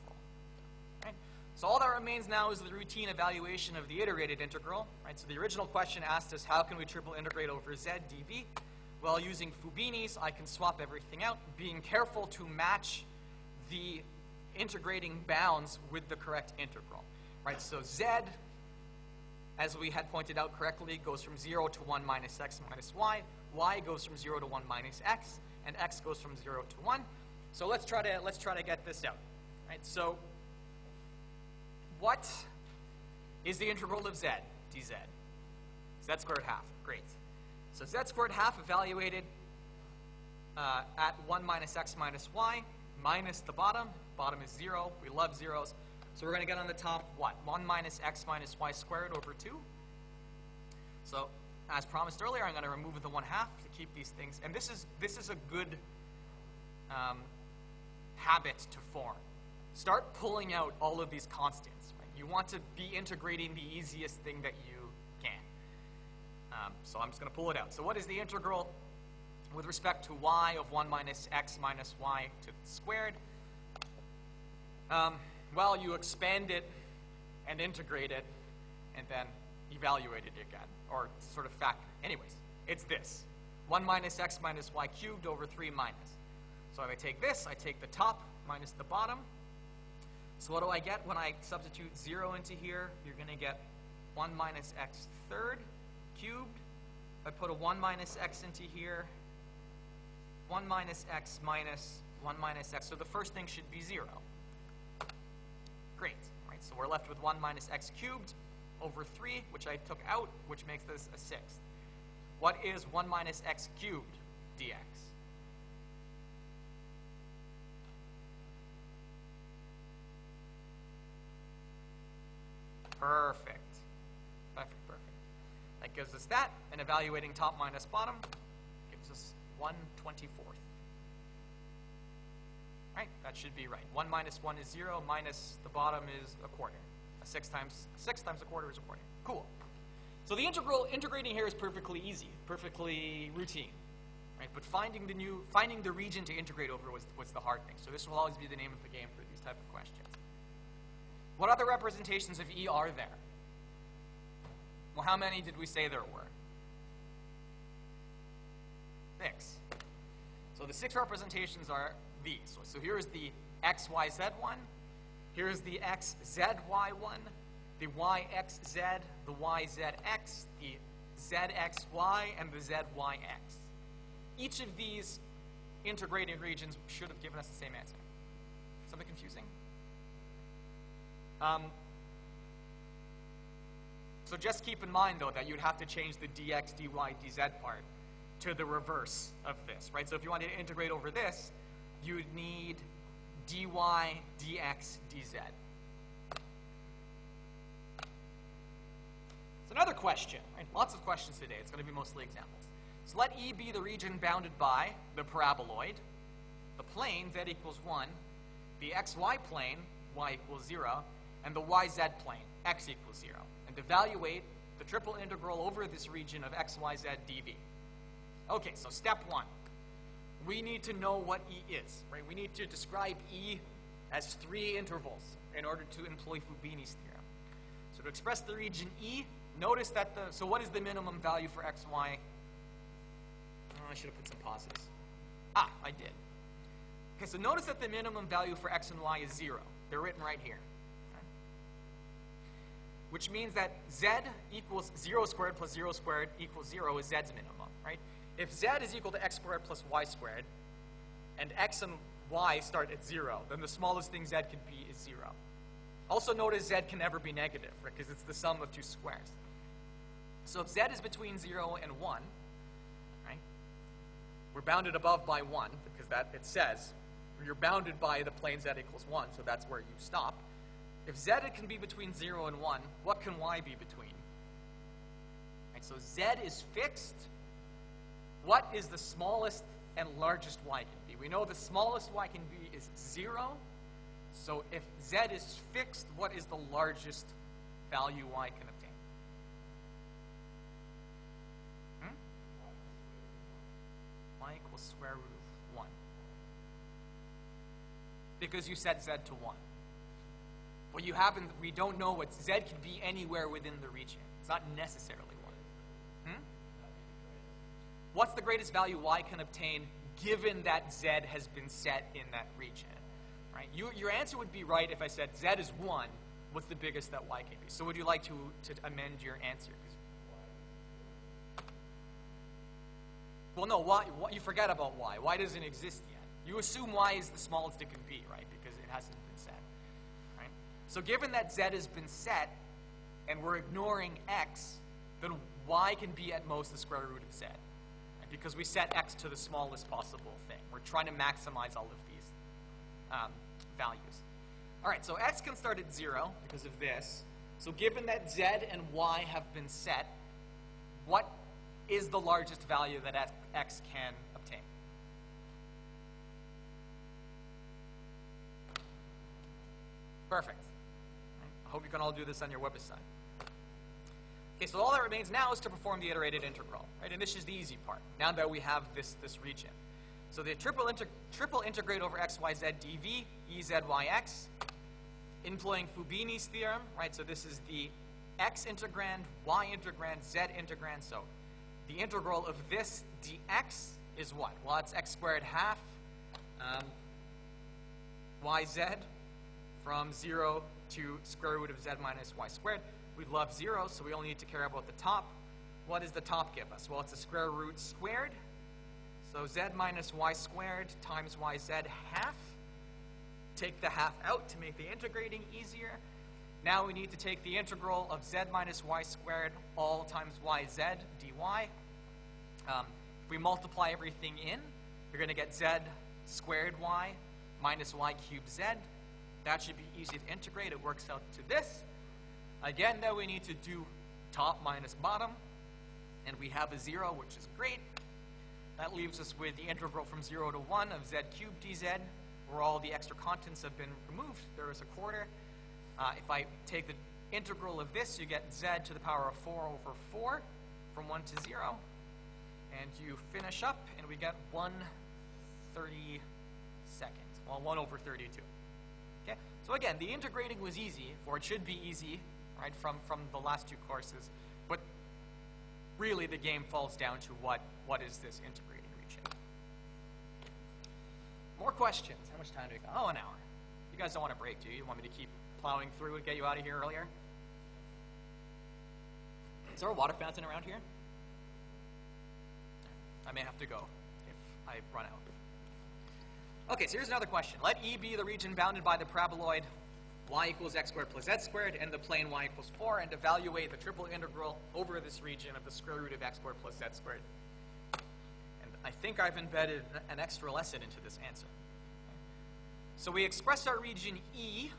Right? So all that remains now is the routine evaluation of the iterated integral. Right? So the original question asked us, how can we triple integrate over z dv? Well, using Fubini's, I can swap everything out, being careful to match the integrating bounds with the correct integral. Right? So z, as we had pointed out correctly, goes from 0 to 1 minus x minus y. Y goes from 0 to 1 minus x, and x goes from 0 to 1. So let's try to get this out. Right? So what is the integral of z dz? Z squared half. Great. So z squared half evaluated at 1 minus x minus y minus the bottom. Bottom is 0. We love zeros. So we're going to get on the top what? 1 minus x minus y squared over 2. So as promised earlier, I'm going to remove the 1/2 to keep these things. And this is a good habit to form. Start pulling out all of these constants. Right? You want to be integrating the easiest thing that you can. So I'm just going to pull it out. So what is the integral with respect to y of 1 minus x minus y to the squared? Well, you expand it and integrate it and then evaluate it again, or sort of factor. Anyways, it's this. 1 minus x minus y cubed over 3 minus. So if I take this, I take the top minus the bottom. So what do I get when I substitute 0 into here? You're going to get 1 minus x third cubed. If I put a 1 minus x into here, 1 minus x minus 1 minus x. So the first thing should be 0. Great. Right, so we're left with 1 minus x cubed over 3, which I took out, which makes this a 6th. What is 1 minus x cubed dx? Perfect. Perfect, perfect. That gives us that, and evaluating top minus bottom gives us 1/24. Right, that should be right. 1 minus 1 is 0, minus the bottom is a quarter. 6 times a quarter is a quarter. Cool. So the integrating here is perfectly easy, perfectly routine. Right? But finding the region to integrate over was the hard thing. So this will always be the name of the game for these type of questions. What other representations of E are there? Well, how many did we say there were? 6. So the 6 representations are these. So here's the x, y, z one. Here's the x, z, y one. The y, x, z, the y, z, x, the z, x, y, and the z, y, x. Each of these integrated regions should have given us the same answer. Something confusing? So just keep in mind, though, that you'd have to change the dx, dy, dz part to the reverse of this, right? So if you wanted to integrate over this, you'd need dy, dx, dz. It's another question, right? Lots of questions today. It's going to be mostly examples. So let E be the region bounded by the paraboloid, the plane, z equals 1, the xy plane, y equals 0, and the yz plane, x equals 0. And evaluate the triple integral over this region of x, y, z dv. Okay, so step 1. We need to know what E is, right? We need to describe E as 3 intervals in order to employ Fubini's theorem. So to express the region E, notice that so what is the minimum value for x, y? Oh, I should have put some pauses. Ah, I did. Okay, so notice that the minimum value for x and y is 0. They're written right here. Okay? Which means that z equals 0 squared plus 0 squared equals 0 is z's minimum, right? If z is equal to x squared plus y squared, and x and y start at 0, then the smallest thing z could be is 0. Also notice z can never be negative, right, because it's the sum of 2 squares. So if z is between 0 and 1, right, we're bounded above by 1, because that it says you're bounded by the plane z equals 1, so that's where you stop. If z can be between 0 and 1, what can y be between? Right, so z is fixed. What is the smallest and largest y can be? We know the smallest y can be is 0. So if z is fixed, what is the largest value y can obtain? Y equals square root of 1. Because you set z to 1. What you haven't, we don't know what z can be anywhere within the region. It's not necessarily 1. What's the greatest value y can obtain given that z has been set in that region? Right? Your answer would be right if I said z is 1. What's the biggest that y can be? So would you like to amend your answer? Well, no, y, you forget about y. Y doesn't exist yet. You assume y is the smallest it can be, right? Because it hasn't been set. Right? So given that z has been set, and we're ignoring x, then y can be at most the square root of z. Right? Because we set x to the smallest possible thing. We're trying to maximize all of these values. All right, so x can start at 0 because of this. So given that z and y have been set, what is the largest value that x can obtain? Perfect. I hope you can all do this on your website. Okay, so all that remains now is to perform the iterated integral, right? And this is the easy part, now that we have this region. So the triple integrate over x, y, z dv, e, z, y, x, employing Fubini's theorem, right? So this is the x integrand, y integrand, z integrand. So the integral of this dx is what? Well, it's x squared half yz from 0 to square root of z minus y squared. We love 0, so we only need to care about the top. What does the top give us? Well, it's a square root squared. So z minus y squared times yz half. Take the half out to make the integrating easier. Now we need to take the integral of z minus y squared all times yz dy. If we multiply everything in, you're going to get z squared y minus y cubed z. That should be easy to integrate. It works out to this. Again, though, we need to do top minus bottom. And we have a 0, which is great. That leaves us with the integral from 0 to 1 of z cubed dz, where all the extra contents have been removed. There is a quarter. If I take the integral of this, you get z to the power of 4 over 4 from 1 to 0. And you finish up, and we get 1/32. Well, 1 over 32. Okay? So again, the integrating was easy, or it should be easy, right, from the last 2 courses. But really, the game falls down to what is this integrating region. More questions. How much time do we got? Oh, an hour. You guys don't want a break, do you? You want me to keep plowing through and get you out of here earlier? Is there a water fountain around here? I may have to go if I run out. Okay, so here's another question. Let E be the region bounded by the paraboloid y equals x squared plus z squared and the plane y equals 4, and evaluate the triple integral over this region of the square root of x squared plus z squared. And I think I've embedded an extra lesson into this answer. So we express our region E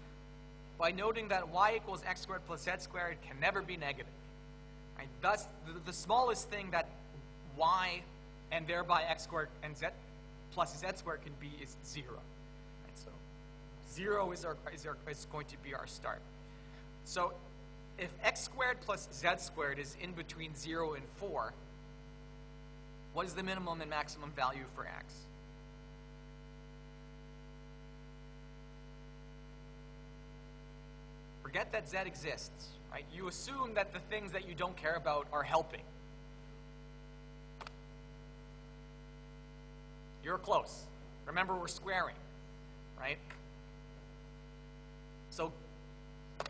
by noting that y equals x squared plus z squared can never be negative. Right? Thus, the smallest thing that y and thereby x squared and z plus z squared can be is 0. Right, so 0 is going to be our start. So if x squared plus z squared is in between 0 and 4, what is the minimum and maximum value for x? Forget that z exists, right? You assume that the things that you don't care about are helping. You're close. Remember, we're squaring, right? So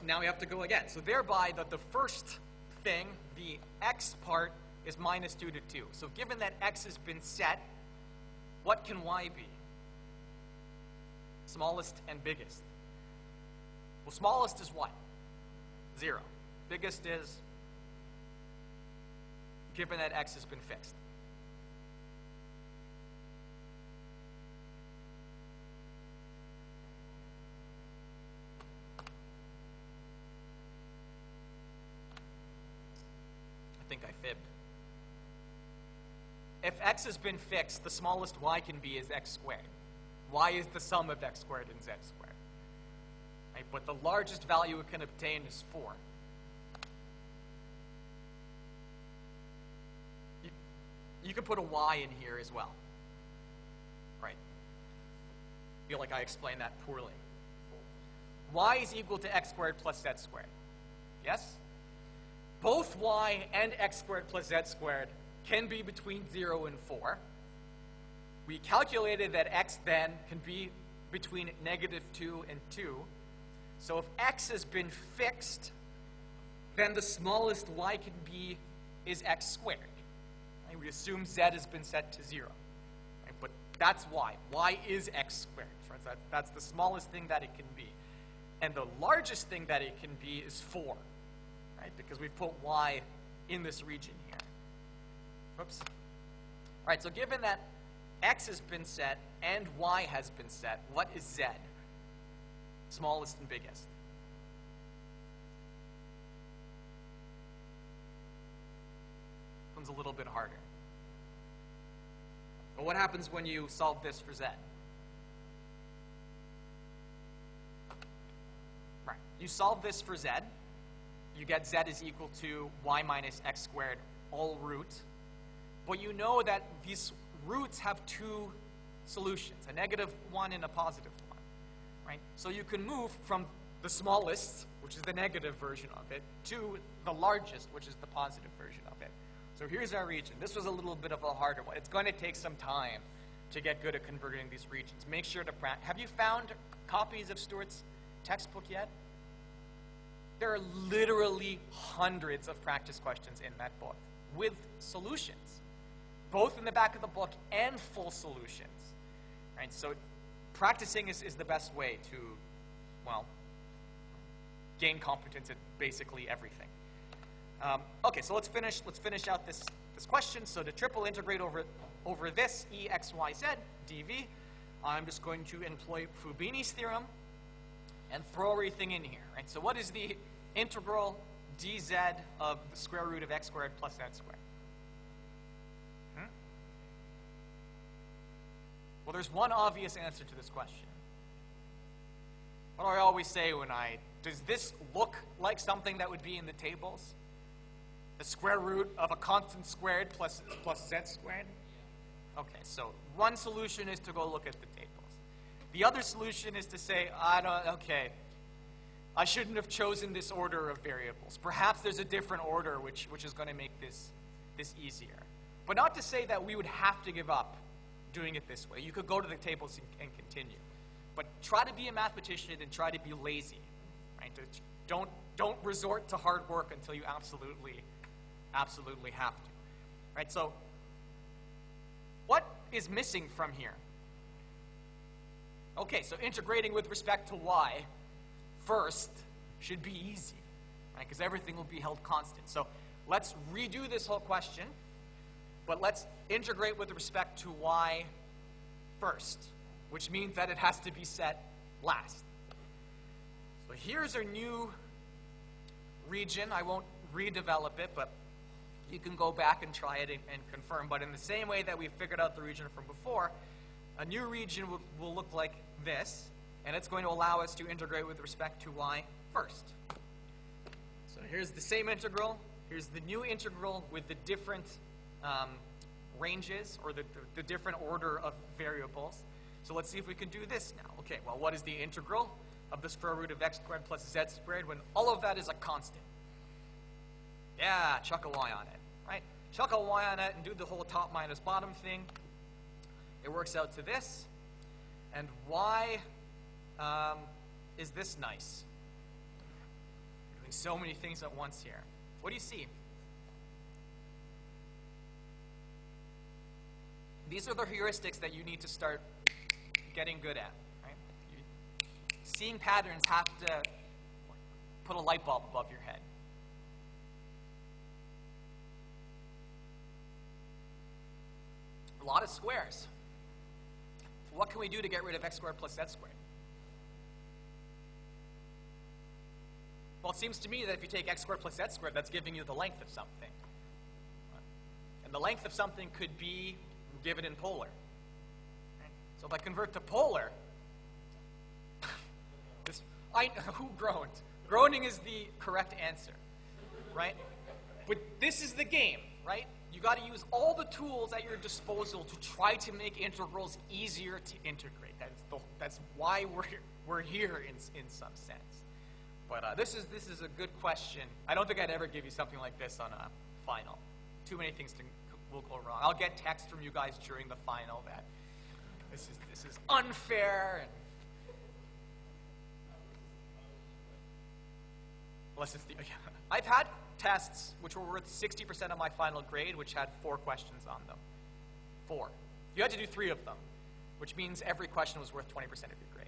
now we have to go again. So thereby, the first thing, the x part, is minus 2 to 2. So given that x has been set, what can y be? Smallest and biggest. Well, smallest is what? 0. Biggest is, given that x has been fixed. I think I fibbed. If x has been fixed, the smallest y can be is x squared. Y is the sum of x squared and z squared. Right? But the largest value it can obtain is 4. You can put a y in here as well. Right? I feel like I explained that poorly. Y is equal to x squared plus z squared. Yes? Both y and x squared plus z squared can be between 0 and 4. We calculated that x then can be between -2 and 2. So if x has been fixed, then the smallest y can be is x squared. Right? We assume z has been set to 0. Right? But that's y. Y is x squared. Right? So that's the smallest thing that it can be. And the largest thing that it can be is 4. Right? Because we've put y in this region here. Whoops. All right, so given that x has been set and y has been set, what is z? Smallest and biggest. This one's a little bit harder. But what happens when you solve this for z? Right. You solve this for z. You get z is equal to y minus x squared all root. But you know that these roots have two solutions, a -1 and a +1. Right? So you can move from the smallest, which is the negative version of it, to the largest, which is the positive version of it. So here's our region. This was a little bit of a harder one. It's going to take some time to get good at converting these regions. Make sure to practice. Have you found copies of Stuart's textbook yet? There are literally hundreds of practice questions in that book with solutions, both in the back of the book and full solutions. Right? So practicing is the best way to, well, gain competence at basically everything. Okay, so let's finish out this question. So to triple integrate over this e x y z dv, I'm just going to employ Fubini's theorem and throw everything in here. Right? So what is the integral dz of the square root of x squared plus z squared? Well, there's one obvious answer to this question. What do I always say does this look like something that would be in the tables? The square root of a constant squared plus z squared? Okay, so one solution is to go look at the tables. The other solution is to say, I shouldn't have chosen this order of variables. Perhaps there's a different order which is going to make this easier. But not to say that we would have to give up doing it this way. You could go to the tables and continue. But try to be a mathematician and try to be lazy. Right? Don't resort to hard work until you absolutely have to. Right? So what is missing from here? Okay, so integrating with respect to y first should be easy, right? Because everything will be held constant. So let's redo this whole question, but let's integrate with respect to y first, which means that it has to be set last. So here's our new region. I won't redevelop it, but you can go back and try it and confirm. But in the same way that we figured out the region from before, a new region will look like this, and it's going to allow us to integrate with respect to y first. So here's the same integral. Here's the new integral with the different ranges, or the different order of variables. So let's see if we can do this now. Okay, well, what is the integral of the square root of x squared plus z squared when all of that is a constant? Yeah, chuck a y on it, right? Chuck a y on it and do the whole top minus bottom thing. It works out to this. And y is this nice? We're doing so many things at once here. What do you see? These are the heuristics that you need to start getting good at, right? Seeing patterns have to put a light bulb above your head. A lot of squares. What can we do to get rid of x squared plus z squared? Well, it seems to me that if you take x squared plus z squared, that's giving you the length of something. And the length of something could be given in polar. So if I convert to polar, who groaned? Groaning is the correct answer, right? But this is the game, right? You got to use all the tools at your disposal to try to make integrals easier to integrate. That's why we're here in some sense. But this is a good question. I don't think I'd ever give you something like this on a final. Too many things will go wrong. I'll get text from you guys during the final that this is unfair, and unless it's I've had tests which were worth 60% of my final grade, which had 4 questions on them. 4. You had to do 3 of them, which means every question was worth 20% of your grade.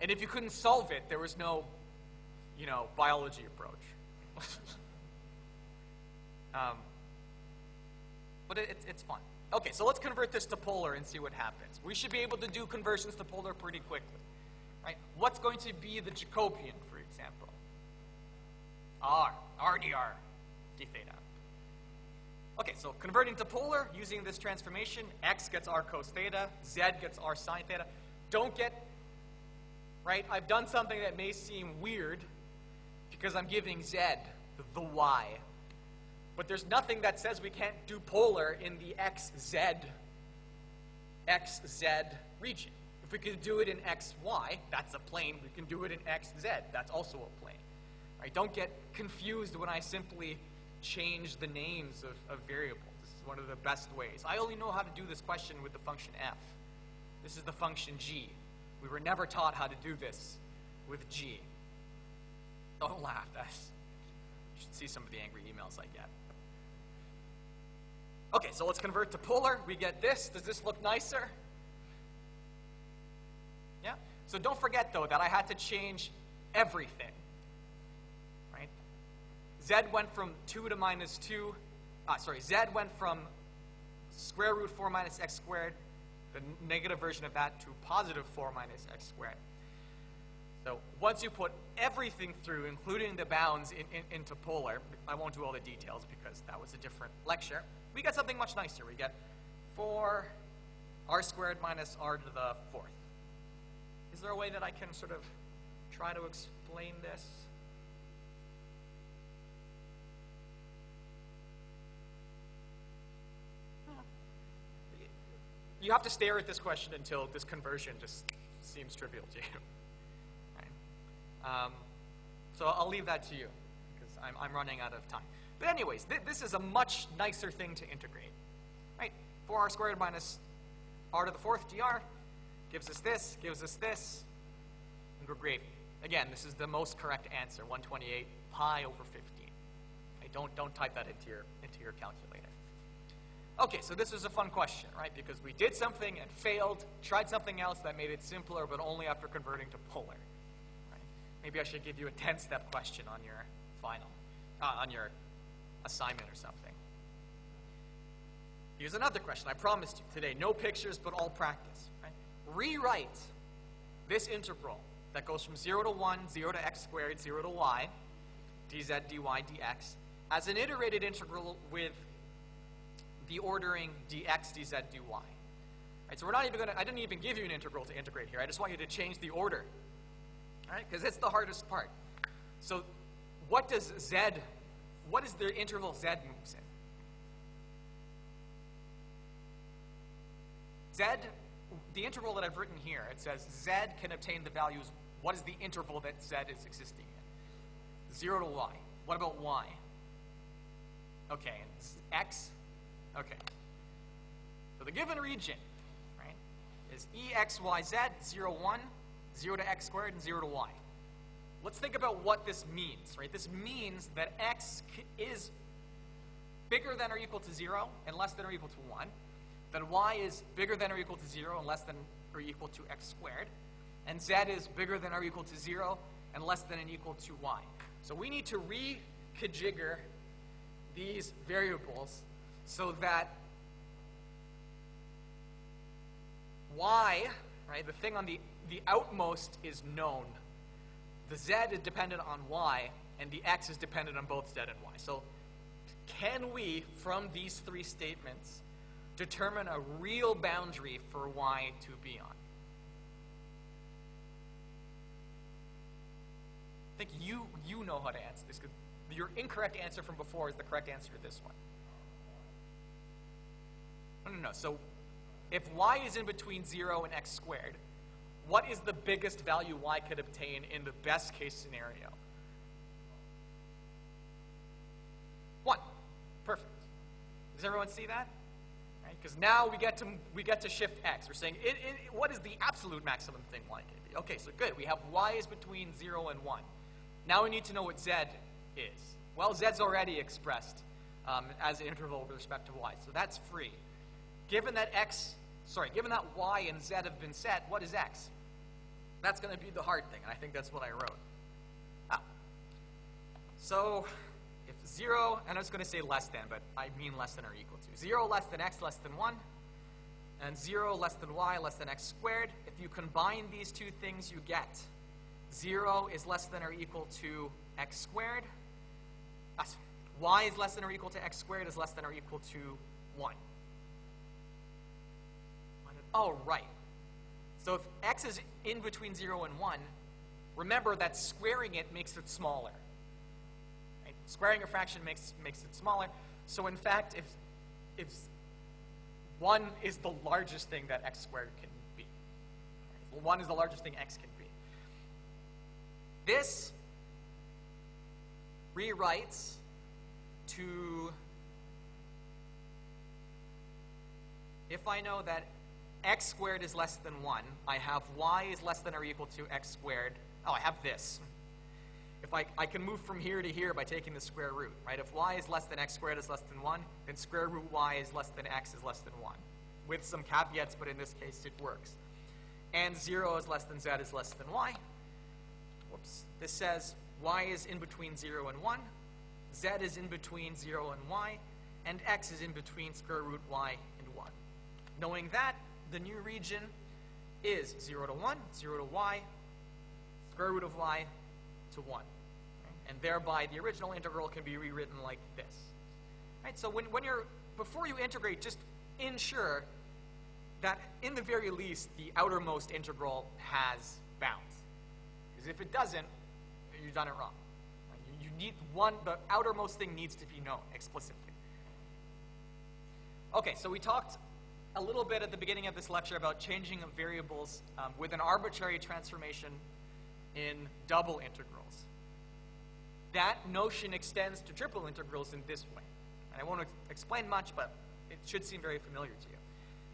And if you couldn't solve it, there was no, biology approach. But it's fun. Okay, so let's convert this to polar and see what happens. We should be able to do conversions to polar pretty quickly, right? What's going to be the Jacobian, for example? R dr d theta. Okay, so converting to polar using this transformation, x gets r cos theta, z gets r sine theta. Don't get, right? I've done something that may seem weird because I'm giving z the y. But there's nothing that says we can't do polar in the xz region. If we could do it in xy, that's a plane. We can do it in xz, that's also a plane. Right? Don't get confused when I simply change the names of variables. This is one of the best ways. I only know how to do this question with the function f. This is the function g. We were never taught how to do this with g. Don't laugh. You should see some of the angry emails I get. Okay, so let's convert to polar. We get this. Does this look nicer? Yeah? So don't forget, though, that I had to change everything. Right? Z went from 2 to minus 2. Z went from square root 4 minus x squared, the negative version of that, to positive 4 minus x squared. So once you put everything through, including the bounds, into polar, I won't do all the details because that was a different lecture, we get something much nicer. We get 4 r squared minus r to the 4th. Is there a way that I can sort of try to explain this? You have to stare at this question until this conversion just seems trivial to you. So I'll leave that to you because I'm running out of time. But anyways, this is a much nicer thing to integrate, right? 4r squared minus r to the 4th dr gives us this, and we're gravy. Again, this is the most correct answer, 128 pi over 15. Okay, don't type that into your calculator. Okay, so this is a fun question, right? Because we did something and failed, tried something else that made it simpler, but only after converting to polar. Maybe I should give you a 10-step question on your final, on your assignment or something. Here's another question. I promised you today, no pictures, but all practice. Right? Rewrite this integral that goes from 0 to 1, 0 to x squared, 0 to y, dz, dy, dx, as an iterated integral with the ordering dx, dz, dy. Right, so we're not even going to, I didn't even give you an integral to integrate here. I just want you to change the order, right? Because it's the hardest part. So what does z, what is the interval z moves in? Z, the interval that I've written here, it says z can obtain the values, what is the interval that z is existing in? 0 to y. What about y? Okay, and x? Okay. So the given region, right, is e, x, y, z, 0, 1, 0 to x squared, and 0 to y. Let's think about what this means, right? This means that x is bigger than or equal to 0 and less than or equal to 1. That y is bigger than or equal to 0 and less than or equal to x squared. And z is bigger than or equal to 0 and less than and equal to y. So we need to reconfigure these variables so that y, right, the thing on the outmost is known. The z is dependent on y, and the x is dependent on both z and y. So can we, from these three statements, determine a real boundary for y to be on? I think you know how to answer this, because your incorrect answer from before is the correct answer to this one. No. So if y is in between 0 and x squared, what is the biggest value y could obtain in the best case scenario? 1. Perfect. Does everyone see that? Because now we get to shift x. We're saying what is the absolute maximum thing y can be? Okay, so good. We have y is between 0 and 1. Now we need to know what z is. Well, z's already expressed as an interval with respect to y, so that's free. Given that y and z have been set, what is x? That's going to be the hard thing, and I think that's what I wrote. So if 0, and I was going to say less than, but I mean less than or equal to. 0 less than x less than 1, and 0 less than y less than x squared. If you combine these two things, you get 0 is less than or equal to x squared. Y is less than or equal to x squared is less than or equal to 1. Oh, right. So if x is in between 0 and 1, remember that squaring it makes it smaller. Right? Squaring a fraction makes it smaller. So in fact, if 1 is the largest thing that x squared can be, right? 1 is the largest thing x can be. This rewrites to, if I know that x squared is less than 1, I have y is less than or equal to x squared. Oh, I have this. If I can move from here to here by taking the square root, right? If y is less than x squared is less than 1, then square root y is less than x is less than 1. With some caveats, but in this case it works. And 0 is less than z is less than y. Whoops. This says y is in between 0 and 1, z is in between 0 and y, and x is in between square root y and 1. Knowing that, the new region is 0 to 1, 0 to y, square root of y to 1. Okay? And thereby, the original integral can be rewritten like this. Right? So before you integrate, just ensure that, in the very least, the outermost integral has bounds. Because if it doesn't, you've done it wrong. Right? You need the outermost thing needs to be known explicitly. Okay, so we talked a little bit at the beginning of this lecture about changing of variables with an arbitrary transformation in double integrals. That notion extends to triple integrals in this way. And I won't explain much, but it should seem very familiar to you.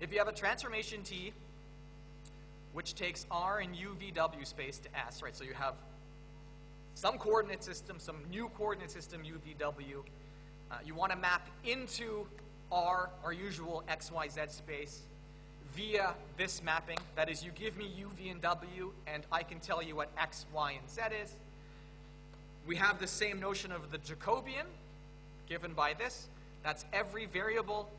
If you have a transformation T, which takes R in UVW space to S, right? So you have some coordinate system, some new coordinate system, UVW. You want to map into R, our usual XYZ space, via this mapping. That is, you give me U, V, and W, and I can tell you what X, Y, and Z is. We have the same notion of the Jacobian, given by this. That's every variable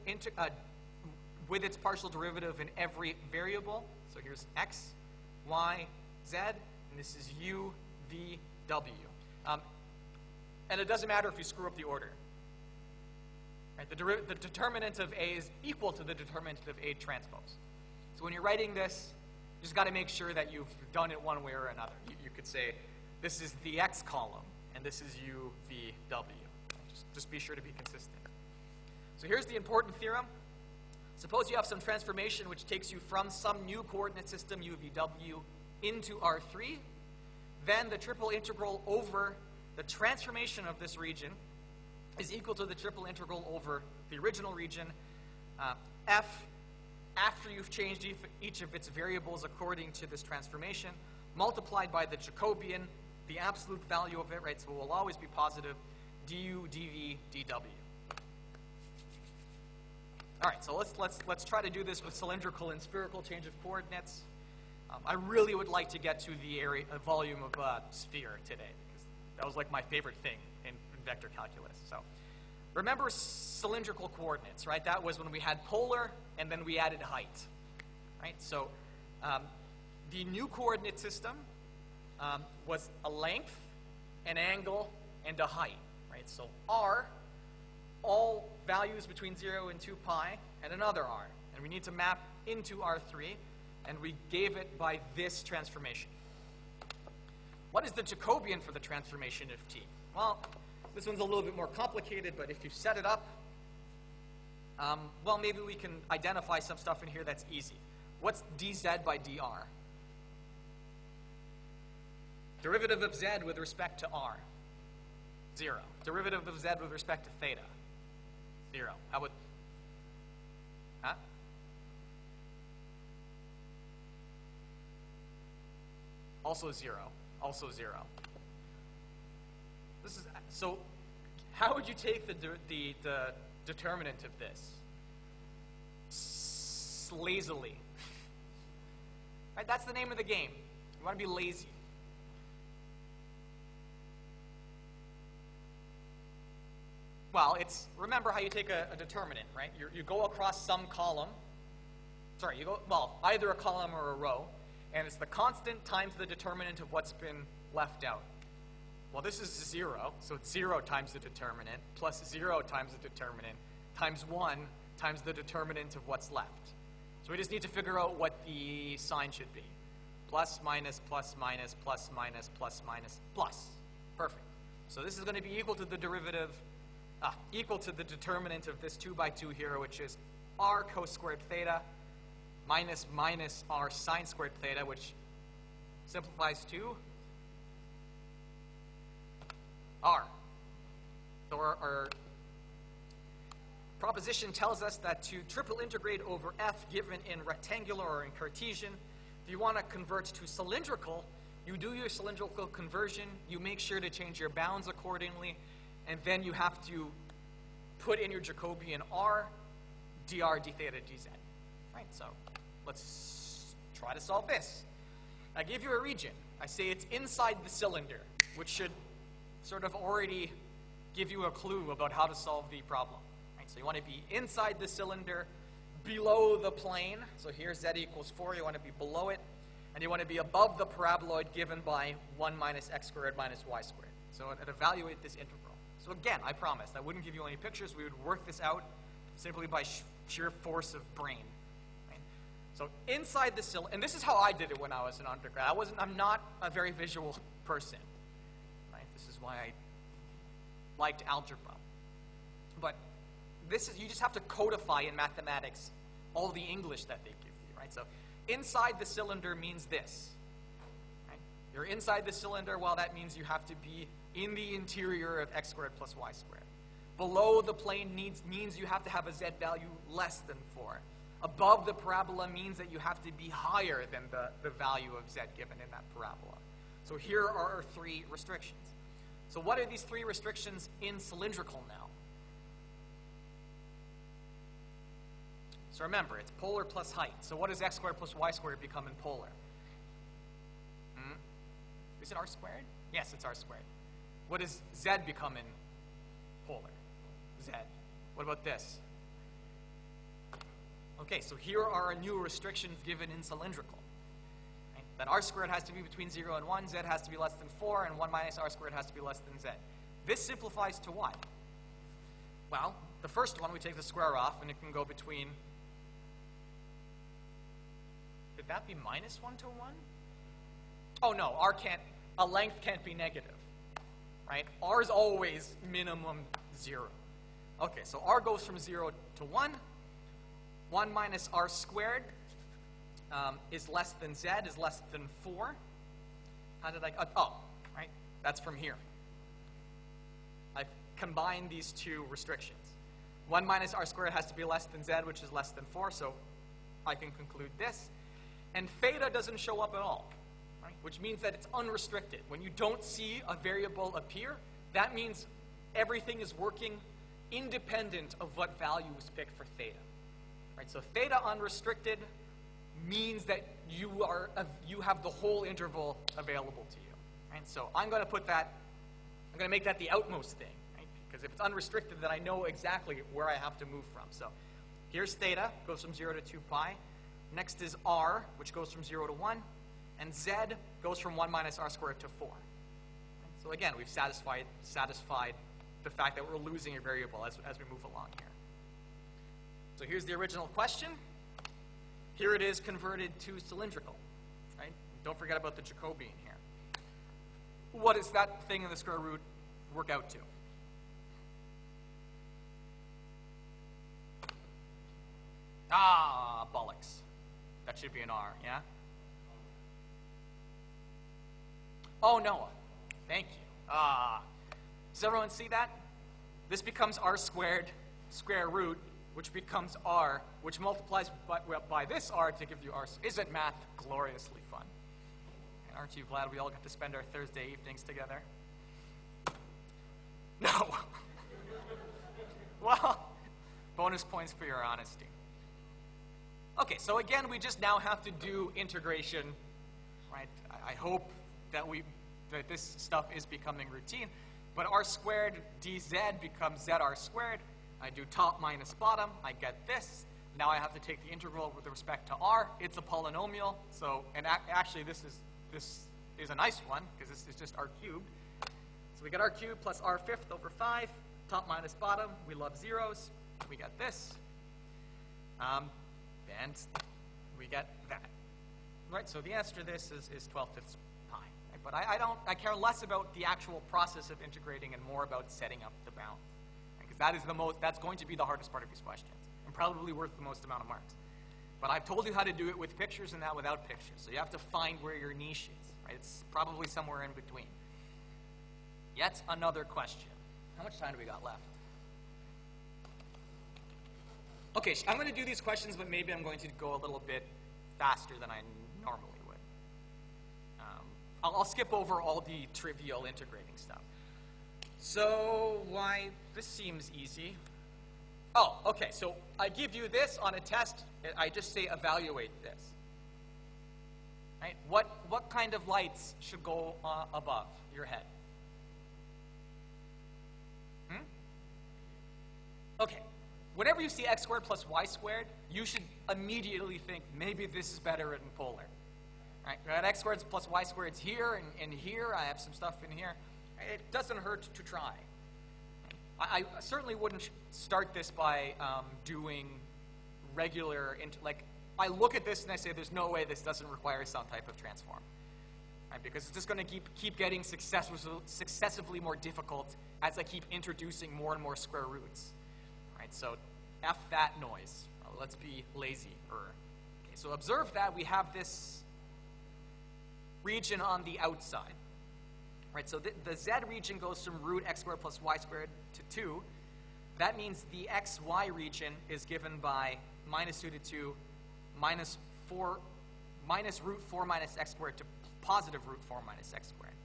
with its partial derivative in every variable. So here's X, Y, Z, and this is U, V, W. And it doesn't matter if you screw up the order. Right? The determinant of A is equal to the determinant of A transpose. So when you're writing this, you just got to make sure that you've done it one way or another. You could say, this is the X column, and this is U, V, W. Just be sure to be consistent. So here's the important theorem. Suppose you have some transformation which takes you from some new coordinate system, U, V, W, into R3. Then the triple integral over the transformation of this region is equal to the triple integral over the original region, F, after you've changed each of its variables according to this transformation, multiplied by the Jacobian, the absolute value of it, right? So it will always be positive, du, dv, dw. All right, so let's try to do this with cylindrical and spherical change of coordinates. I really would like to get to the area, volume of a sphere today, because that was like my favorite thing in vector calculus. So remember cylindrical coordinates, right? That was when we had polar and then we added height, right? So the new coordinate system was a length, an angle, and a height, right? So r, all values between 0 and 2 pi, and another r. And we need to map into R3, and we gave it by this transformation. What is the Jacobian for the transformation of T? Well, this one's a little bit more complicated, but if you set it up, well, maybe we can identify some stuff in here that's easy. What's dz by dr? Derivative of z with respect to r, 0. Derivative of z with respect to theta, 0. How about, huh? Also 0, also 0. This is, so how would you take the determinant of this? Lazily. Right, that's the name of the game. You want to be lazy. Well, it's, remember how you take a determinant, right? You go across some column. Sorry, you go, well, either a column or a row, and it's the constant times the determinant of what's been left out. Well, this is 0, so it's 0 times the determinant, plus 0 times the determinant, times 1 times the determinant of what's left. So we just need to figure out what the sign should be. Plus, minus, plus, minus, plus, minus, plus, minus, plus. Perfect. So this is going to be equal to the derivative, equal to the determinant of this 2 by 2 here, which is r cos squared theta minus minus r sine squared theta, which simplifies to r. So our proposition tells us that to triple integrate over f given in rectangular or in Cartesian, if you want to convert to cylindrical, you do your cylindrical conversion, you make sure to change your bounds accordingly, and then you have to put in your Jacobian r, dr, d theta, dz. Right, so let's try to solve this. I give you a region. I say it's inside the cylinder, which should sort of already give you a clue about how to solve the problem. Right, so you want to be inside the cylinder, below the plane. So here z equals 4. You want to be below it. And you want to be above the paraboloid given by 1 minus x squared minus y squared. So evaluate this integral. So again, I promised I wouldn't give you any pictures. We would work this out simply by sheer force of brain. Right? So inside the cylinder, and this is how I did it when I was an undergrad. I'm not a very visual person. Right? This is why I liked algebra. But this is, you just have to codify in mathematics all the English that they give you. Right? So inside the cylinder means this. Right? You're inside the cylinder, well, that means you have to be in the interior of x squared plus y squared. Below the plane means you have to have a z value less than 4. Above the parabola means that you have to be higher than the value of z given in that parabola. So here are our 3 restrictions. So what are these 3 restrictions in cylindrical now? So remember, it's polar plus height. So what does x squared plus y squared become in polar? Is it r squared? Yes, it's r squared. What does z become in polar? Z. What about this? Okay, so here are our new restrictions given in cylindrical. Right? That r squared has to be between 0 and 1, z has to be less than 4, and 1 minus r squared has to be less than z. This simplifies to what? Well, the first one, we take the square off, and it can go between... Could that be minus 1 to 1? Oh, no, a length can't be negative, right? R is always minimum 0. Okay, so R goes from 0 to 1. 1 minus R squared is less than Z, is less than 4. How did I... oh, right, that's from here. I've combined these two restrictions. 1 minus R squared has to be less than Z, which is less than 4, so I can conclude this. And theta doesn't show up at all, right? Which means that it's unrestricted. When you don't see a variable appear, that means everything is working independent of what value is picked for theta. Right? So theta unrestricted means that you have the whole interval available to you. Right? So I'm going to make that the outmost thing, right? Because if it's unrestricted, then I know exactly where I have to move from. So here's theta, goes from 0 to 2 pi. Next is R, which goes from 0 to 1. And Z goes from 1 minus R squared to 4. So again, we've satisfied the fact that we're losing a variable as we move along here. So here's the original question. Here it is converted to cylindrical. Right? Don't forget about the Jacobian here. What does that thing in the square root work out to? Ah, bollocks. That should be an R, yeah? Oh, Noah. Thank you. Does everyone see that? This becomes R squared square root, which becomes R, which multiplies by this R to give you R. Isn't math gloriously fun? And aren't you glad we all get to spend our Thursday evenings together? No. Well, bonus points for your honesty. Okay, so again, we just now have to do integration, right? I hope that this stuff is becoming routine. But R squared dz becomes zr squared. I do top minus bottom. I get this. Now I have to take the integral with respect to R. It's a polynomial. So, and actually, this is a nice one because this is just R cubed. So we get R cubed plus R fifth over 5. Top minus bottom. We love zeros. We get this. And we get that. Right? So the answer to this is 12 fifths pi. Right? But I care less about the actual process of integrating and more about setting up the bound. Because that's going to be the hardest part of these questions and probably worth the most amount of marks. But I've told you how to do it with pictures and that without pictures. So you have to find where your niche is. Right? It's probably somewhere in between. Yet another question. How much time do we got left? Okay, I'm going to do these questions, but maybe I'm going to go a little bit faster than I normally would. I'll skip over all the trivial integrating stuff. So this seems easy. Oh, okay, so I give you this on a test. I just say evaluate this. Right? What kind of lights should go above your head? Okay. Whenever you see x squared plus y squared, you should immediately think maybe this is better in polar. Right? I got x squared plus y squared here and here. I have some stuff in here. It doesn't hurt to try. I certainly wouldn't start this by doing regular, I look at this and I say there's no way this doesn't require some type of transform. Right? Because it's just going to keep getting successively more difficult as I keep introducing more and more square roots. Right, so F that noise. Let's be lazy. Okay, so observe that we have this region on the outside. Right, so the Z region goes from root x squared plus y squared to 2. That means the xy region is given by minus 2 to 2 minus root 4 minus x squared to positive root 4 minus x squared.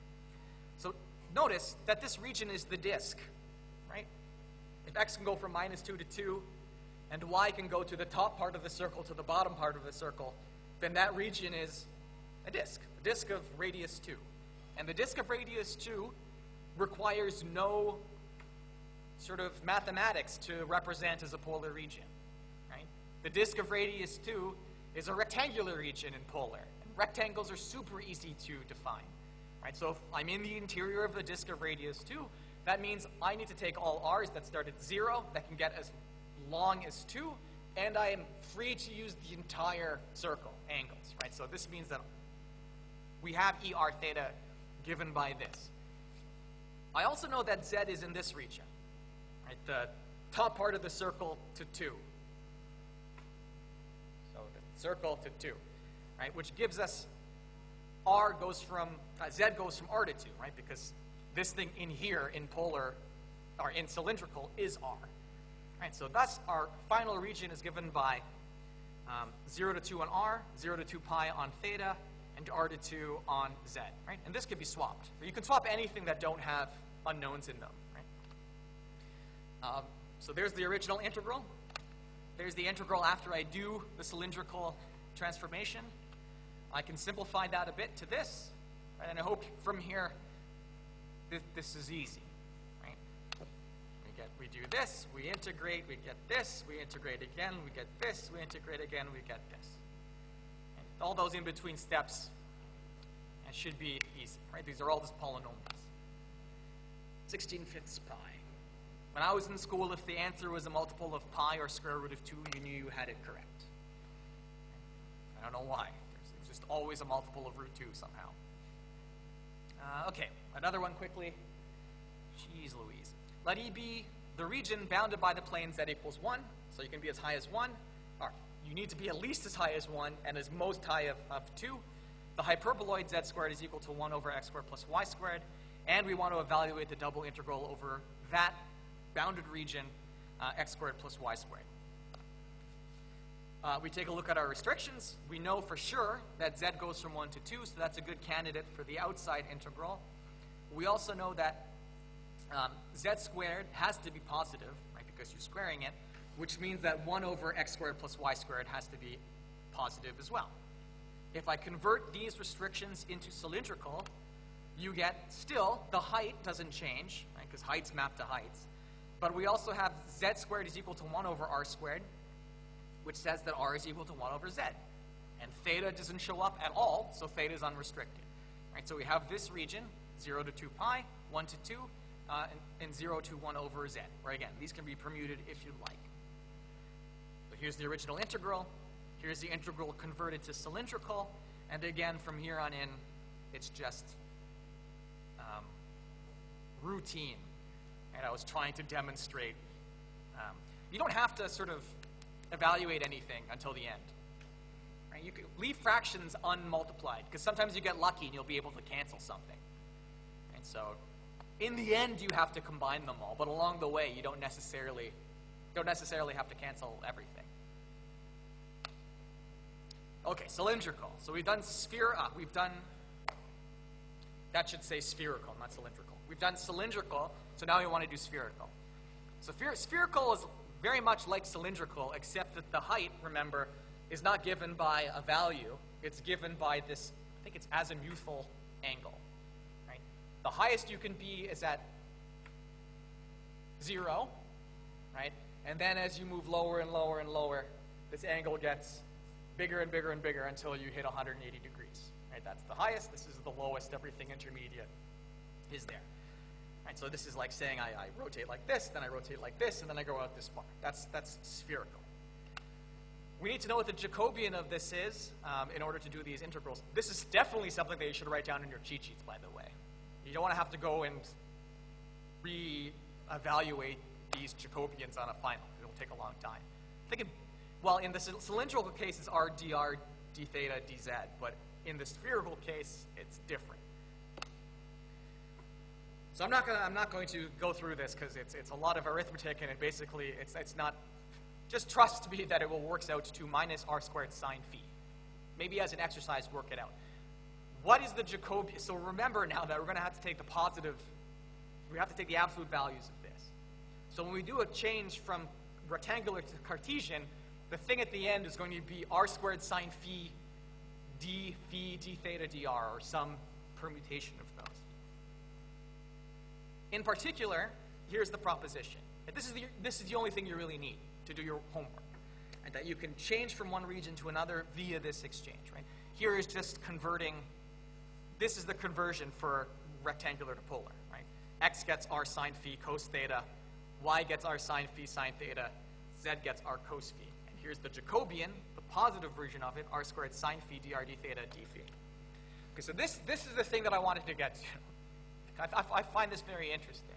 So notice that this region is the disk, right? If x can go from minus 2 to 2, and y can go to the top part of the circle to the bottom part of the circle, then that region is a disk of radius 2. And the disk of radius 2 requires no sort of mathematics to represent as a polar region, right? The disk of radius 2 is a rectangular region in polar. And rectangles are super easy to define, right? So if I'm in the interior of the disk of radius 2, That means I need to take all r's that start at 0, that can get as long as 2, and I am free to use the entire circle, angles, right? So this means that we have ER theta given by this. I also know that Z is in this region, right? The top part of the circle to 2. So the circle to 2, right? Which gives us R goes from, Z goes from R to 2, right? Because this thing in here, in polar, or in cylindrical, is R. Right? So thus, our final region is given by 0 to 2 on R, 0 to 2 pi on theta, and R to 2 on Z, right? And this could be swapped. You can swap anything that don't have unknowns in them, right? So there's the original integral. There's the integral after I do the cylindrical transformation. I can simplify that a bit to this, right? And I hope from here this is easy, right? We do this, we integrate, we get this, we integrate again, we get this, we integrate again, we get this. And all those in between steps should be easy, right? These are all just polynomials. 16/5 pi. When I was in school, if the answer was a multiple of pi or square root of 2, you knew you had it correct. I don't know why. It's just always a multiple of root 2 somehow. Okay, another one quickly. Jeez Louise. Let E be the region bounded by the plane Z equals 1. So you can be as high as 1. Or you need to be at least as high as 1 and as most high of 2. The hyperboloid Z squared is equal to 1 over x squared plus y squared. And we want to evaluate the double integral over that bounded region, x squared plus y squared. We take a look at our restrictions. We know for sure that Z goes from 1 to 2, so that's a good candidate for the outside integral. We also know that Z squared has to be positive, right, because you're squaring it, which means that 1 over x squared plus y squared has to be positive as well. If I convert these restrictions into cylindrical, you get still the height doesn't change, right, because heights map to heights. But we also have Z squared is equal to 1 over r squared, which says that r is equal to 1 over z. And theta doesn't show up at all, so theta is unrestricted. Right, so we have this region, 0 to 2 pi, 1 to 2, and 0 to 1 over z. Where again, these can be permuted if you'd like. So here's the original integral. Here's the integral converted to cylindrical. And again, from here on in, it's just routine. And I was trying to demonstrate. You don't have to sort of evaluate anything until the end. Right? You can leave fractions unmultiplied, because sometimes you get lucky and you'll be able to cancel something. And so in the end, you have to combine them all, but along the way, you don't necessarily have to cancel everything. Okay, cylindrical. So we've done that should say spherical, not cylindrical. We've done cylindrical, so now we want to do spherical. So spherical is very much like cylindrical, except that the height, remember, is not given by a value. It's given by this, I think it's azimuthal angle. Right? The highest you can be is at 0, right? And then as you move lower and lower and lower, this angle gets bigger and bigger and bigger until you hit 180 degrees. Right? That's the highest. This is the lowest. Everything intermediate is there. Right, so this is like saying I rotate like this, then I rotate like this, and then I go out this far. That's spherical. We need to know what the Jacobian of this is in order to do these integrals. This is definitely something that you should write down in your cheat sheets, by the way. You don't want to have to go and re-evaluate these Jacobians on a final. It'll take a long time. Well, in the cylindrical case, it's r dr d theta dz, but in the spherical case, it's different. So I'm not going to go through this because it's a lot of arithmetic, and it's not. Just trust me that it will work out to minus r squared sine phi. Maybe as an exercise, work it out. What is the Jacobian? So remember now that we're going to have to take the positive. We have to take the absolute values of this. So when we do a change from rectangular to Cartesian, the thing at the end is going to be r squared sine phi d theta dr, or some permutation of those. In particular, here's the proposition. This is the only thing you really need to do your homework, and that you can change from one region to another via this exchange. Right? Here is just converting. This is the conversion for rectangular to polar. Right? x gets r sine phi cos theta, y gets r sine phi sine theta, z gets r cos phi. And here's the Jacobian, the positive version of it, r squared sine phi dr d theta d phi. Okay, so this is the thing that I wanted to get to. I find this very interesting.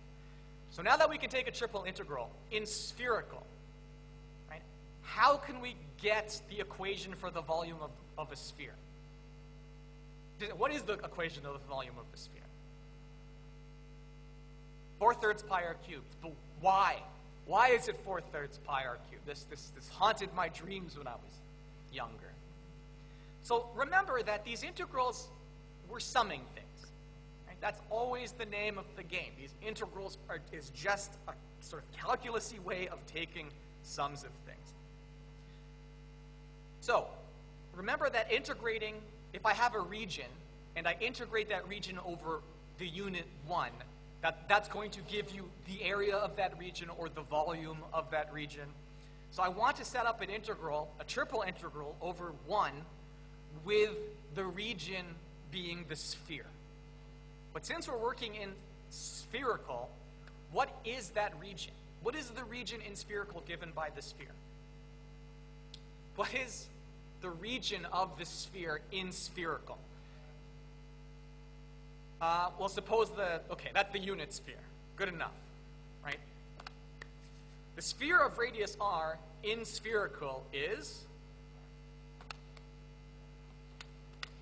So now that we can take a triple integral in spherical, right, how can we get the equation for the volume of a sphere? What is the equation of the volume of the sphere? 4/3 pi r cubed. But why? Why is it 4/3 pi r cubed? This haunted my dreams when I was younger. So remember that these integrals, we're summing things. Right? That's always the name of the game. These integrals is just a sort of calculus-y way of taking sums of things. So remember that integrating, if I have a region and I integrate that region over the unit 1, that's going to give you the area of that region or the volume of that region. So I want to set up an integral, a triple integral over 1 with the region being the sphere. But since we're working in spherical, what is that region? What is the region in spherical given by the sphere? What is the region of the sphere in spherical? Well, suppose that's the unit sphere. Good enough, right? The sphere of radius r in spherical is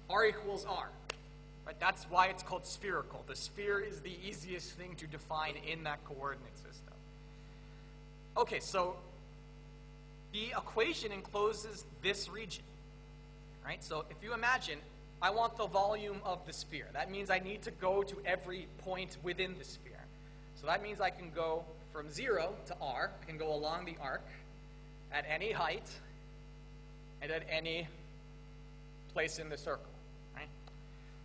r equals r. Right? That's why it's called spherical. The sphere is the easiest thing to define in that coordinate system. Okay, so the equation encloses this region, right? So if you imagine, I want the volume of the sphere. That means I need to go to every point within the sphere. So that means I can go from 0 to r. I can go along the arc at any height and at any place in the circle, right?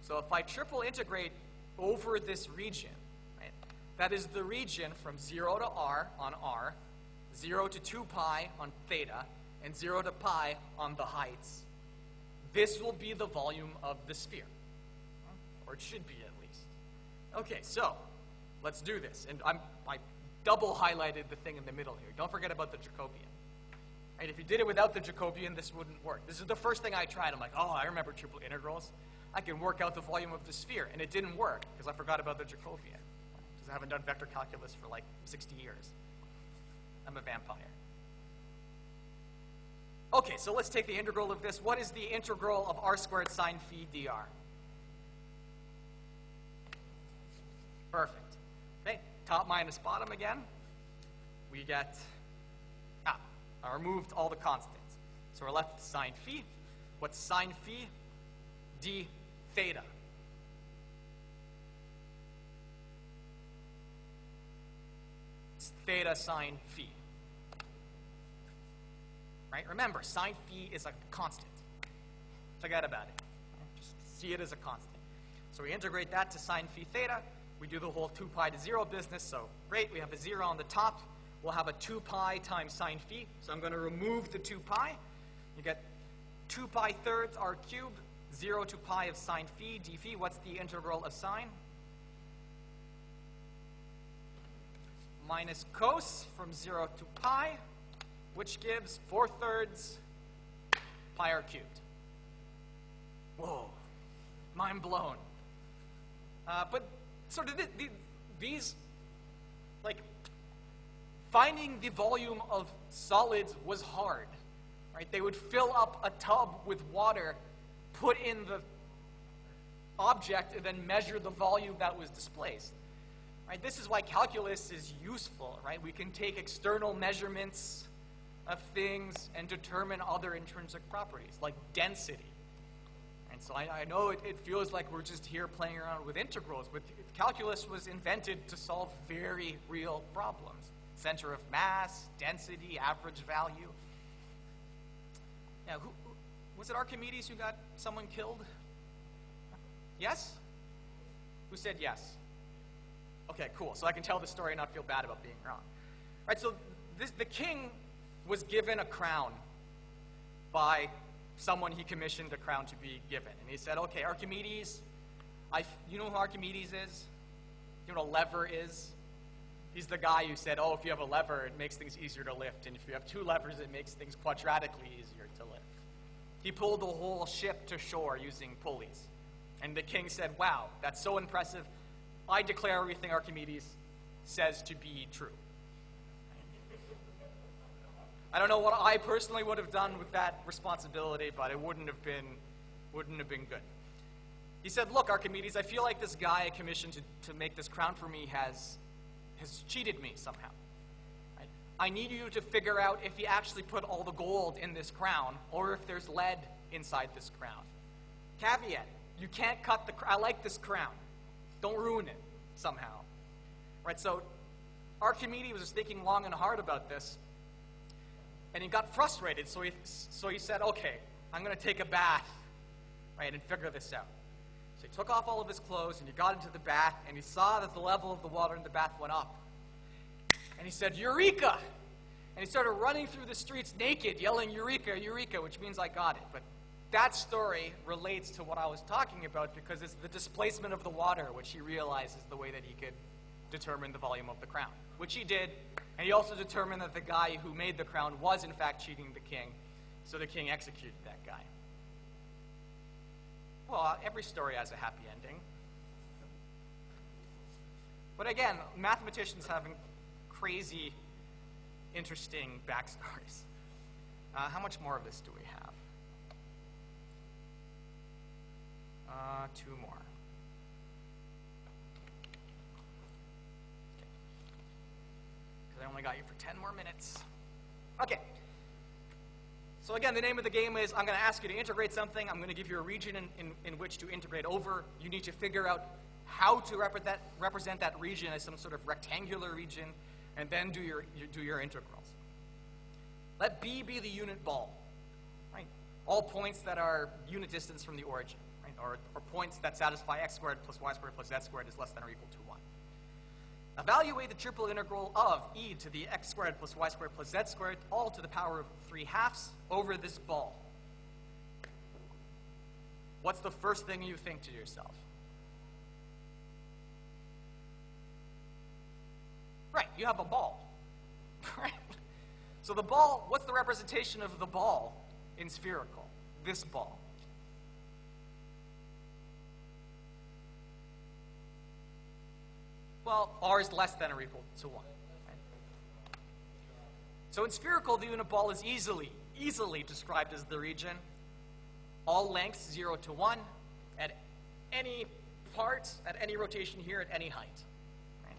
So if I triple integrate over this region, right, that is the region from 0 to r on r, 0 to 2 pi on theta, and 0 to pi on the heights. This will be the volume of the sphere, or it should be at least. Okay, so let's do this. And I double highlighted the thing in the middle here. Don't forget about the Jacobian. Right? If you did it without the Jacobian, this wouldn't work. This is the first thing I tried. I'm like, oh, I remember triple integrals. I can work out the volume of the sphere. And it didn't work because I forgot about the Jacobian. Because I haven't done vector calculus for like 60 years. I'm a vampire. Okay, so let's take the integral of this. What is the integral of r squared sine phi dr? Perfect. Okay, top minus bottom again. We get, I removed all the constants. So we're left with sine phi. What's sine phi d theta? It's theta sine phi. Right? Remember, sine phi is a constant. Forget about it. Just see it as a constant. So we integrate that to sine phi theta. We do the whole 2 pi to 0 business. So great, we have a 0 on the top. We'll have a 2 pi times sine phi. So I'm going to remove the 2 pi. You get 2 pi thirds r cubed, 0 to pi of sine phi d phi. What's the integral of sine? Minus cos from 0 to pi, which gives 4/3 pi r cubed. Whoa, mind blown. But sort of these, like, finding the volume of solids was hard, right? They would fill up a tub with water, put in the object, and then measure the volume that was displaced. Right? This is why calculus is useful, right? We can take external measurements of things and determine other intrinsic properties, like density. And so I know it feels like we're just here playing around with integrals, but calculus was invented to solve very real problems. Center of mass, density, average value. Now, was it Archimedes who got someone killed? Yes? Who said yes? Okay, cool. So I can tell the story and not feel bad about being wrong. Right, so the king was given a crown by someone he commissioned a crown to be given. And he said, okay, Archimedes, you know who Archimedes is? You know what a lever is? He's the guy who said, oh, if you have a lever, it makes things easier to lift. And if you have two levers, it makes things quadratically easier to lift. He pulled the whole ship to shore using pulleys. And the king said, wow, that's so impressive. I declare everything Archimedes says to be true. I don't know what I personally would have done with that responsibility, but it wouldn't have been good. He said, look, Archimedes, I feel like this guy I commissioned to make this crown for me has cheated me somehow. Right? I need you to figure out if he actually put all the gold in this crown or if there's lead inside this crown. Caveat, you can't cut the crown. I like this crown. Don't ruin it somehow. Right? So Archimedes was thinking long and hard about this, and he got frustrated, so he said, okay, I'm going to take a bath, right, and figure this out. So he took off all of his clothes, and he got into the bath, and he saw that the level of the water in the bath went up. And he said, Eureka! And he started running through the streets naked, yelling, Eureka, Eureka, which means I got it. But that story relates to what I was talking about because it's the displacement of the water, which he realized is the way that he could determine the volume of the crown, which he did. And he also determined that the guy who made the crown was, in fact, cheating the king. So the king executed that guy. Well, every story has a happy ending. But again, mathematicians have crazy, interesting backstories. How much more of this do we have? 2 more. Because I only got you for 10 more minutes. Okay. So again, the name of the game is I'm going to ask you to integrate something. I'm going to give you a region in which to integrate over. You need to figure out how to represent that region as some sort of rectangular region, and then do your integrals. Let B be the unit ball, right? All points that are unit distance from the origin, right? Or points that satisfy x squared plus y squared plus z squared is less than or equal to 1. Evaluate the triple integral of e to the x squared plus y squared plus z squared, all to the power of 3/2 over this ball. What's the first thing you think to yourself? Right, you have a ball. Right? So the ball, what's the representation of the ball in spherical? This ball. Well, r is less than or equal to 1. Right? So in spherical, the unit ball is easily described as the region. All lengths 0 to 1 at any part, at any rotation here, at any height. Right?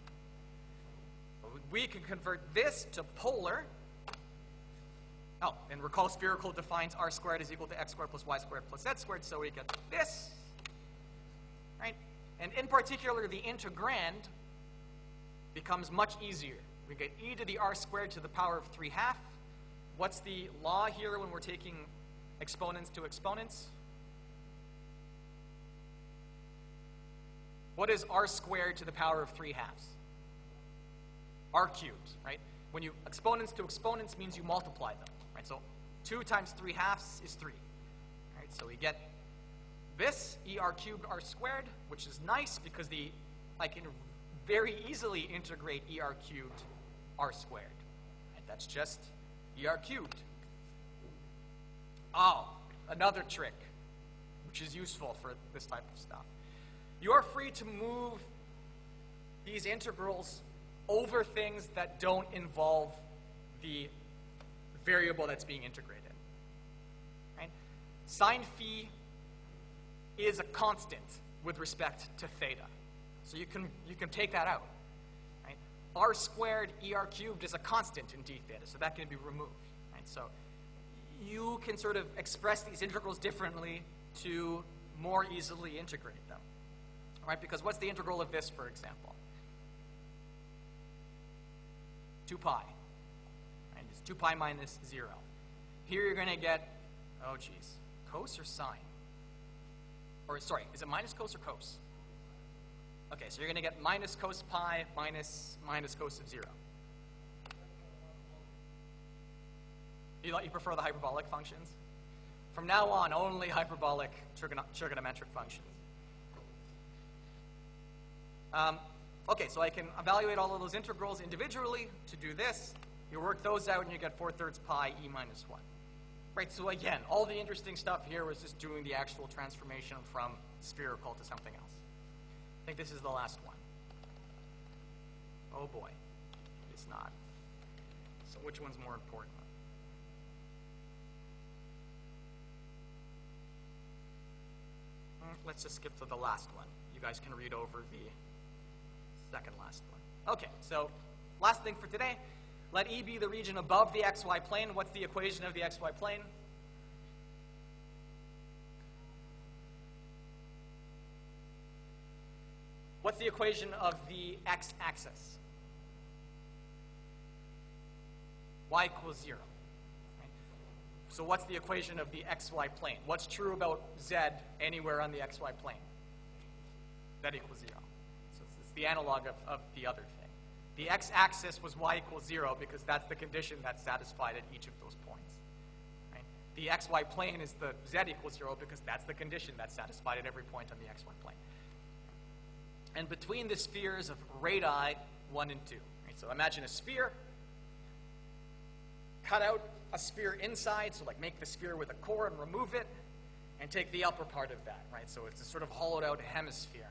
We can convert this to polar. Oh, and recall spherical defines r squared is equal to x squared plus y squared plus z squared, so we get this. Right? And in particular, the integrand becomes much easier. We get e to the r squared to the power of 3/2. What's the law here when we're taking exponents to exponents? What is r squared to the power of 3/2? R cubed, right? When you exponents to exponents means you multiply them, right? So 2 times 3/2 is 3, right? So we get this er cubed r squared, which is nice because I can very easily integrate er cubed r squared. Right? That's just er cubed. Oh, another trick, which is useful for this type of stuff. You're free to move these integrals over things that don't involve the variable that's being integrated. Right? Sine phi is a constant with respect to theta. So you can take that out. Right? R squared er cubed is a constant in d theta, so that can be removed. Right? So you can sort of express these integrals differently to more easily integrate them. Right? Because what's the integral of this, for example? 2 pi. Right? It's 2 pi minus 0. Here you're going to get, oh geez, cos or sine? Or sorry, is it minus cos or cos? Okay, so you're going to get minus cos pi minus cos of 0. You prefer the hyperbolic functions? From now on, only hyperbolic trigonometric functions. Okay, so I can evaluate all of those integrals individually to do this. You work those out, and you get 4/3 pi e minus 1. Right, so again, all the interesting stuff here was just doing the actual transformation from spherical to something else. I think this is the last one. Oh boy, it's not. So which one's more important? Let's just skip to the last one. You guys can read over the second last one. Okay, so last thing for today. Let E be the region above the xy plane. What's the equation of the xy plane? What's the equation of the x-axis? Y equals 0. Right? So what's the equation of the xy plane? What's true about z anywhere on the xy plane? Z equals 0. So it's the analog of the other thing. The x-axis was y equals 0 because that's the condition that's satisfied at each of those points. Right? The xy plane is the z equals 0 because that's the condition that's satisfied at every point on the xy plane. And between the spheres of radii 1 and 2. Right? So imagine a sphere. Cut out a sphere inside, so like make the sphere with a core and remove it, and take the upper part of that. Right? So it's a sort of hollowed out hemisphere.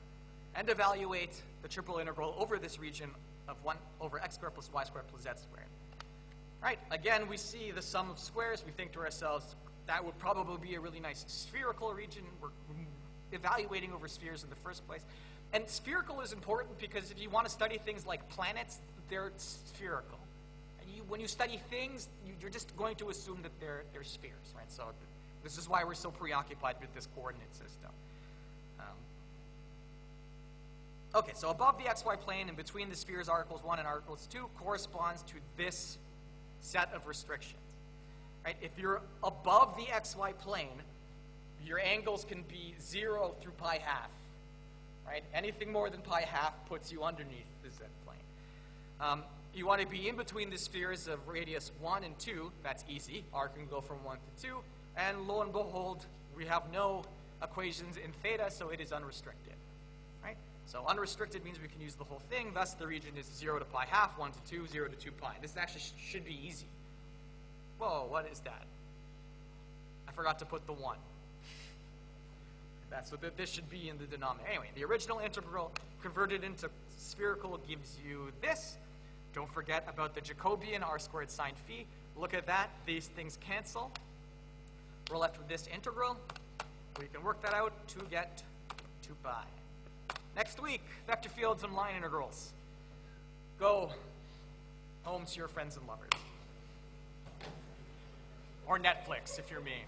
And evaluate the triple integral over this region of 1 over x squared plus y squared plus z squared. Right? Again, we see the sum of squares. We think to ourselves, that would probably be a really nice spherical region. We're evaluating over spheres in the first place. And spherical is important because if you want to study things like planets, they're spherical. And when you study things, you're just going to assume that they're spheres. Right? So this is why we're so preoccupied with this coordinate system. Okay, so above the xy plane and between the spheres r equals 1 and r equals 2 corresponds to this set of restrictions. Right? If you're above the xy plane, your angles can be 0 through pi half. Right? Anything more than pi half puts you underneath the z plane. You want to be in between the spheres of radius 1 and 2. That's easy. R can go from 1 to 2. And lo and behold, we have no equations in theta, so it is unrestricted. Right? So unrestricted means we can use the whole thing. Thus, the region is 0 to pi half, 1 to 2, 0 to 2 pi. This actually should be easy. Whoa, what is that? I forgot to put the 1. So this should be in the denominator. Anyway, the original integral converted into spherical gives you this. Don't forget about the Jacobian r squared sine phi. Look at that. These things cancel. We're left with this integral. We can work that out to get 2 pi. Next week, vector fields and line integrals. Go home to your friends and lovers. Or Netflix, if you're me.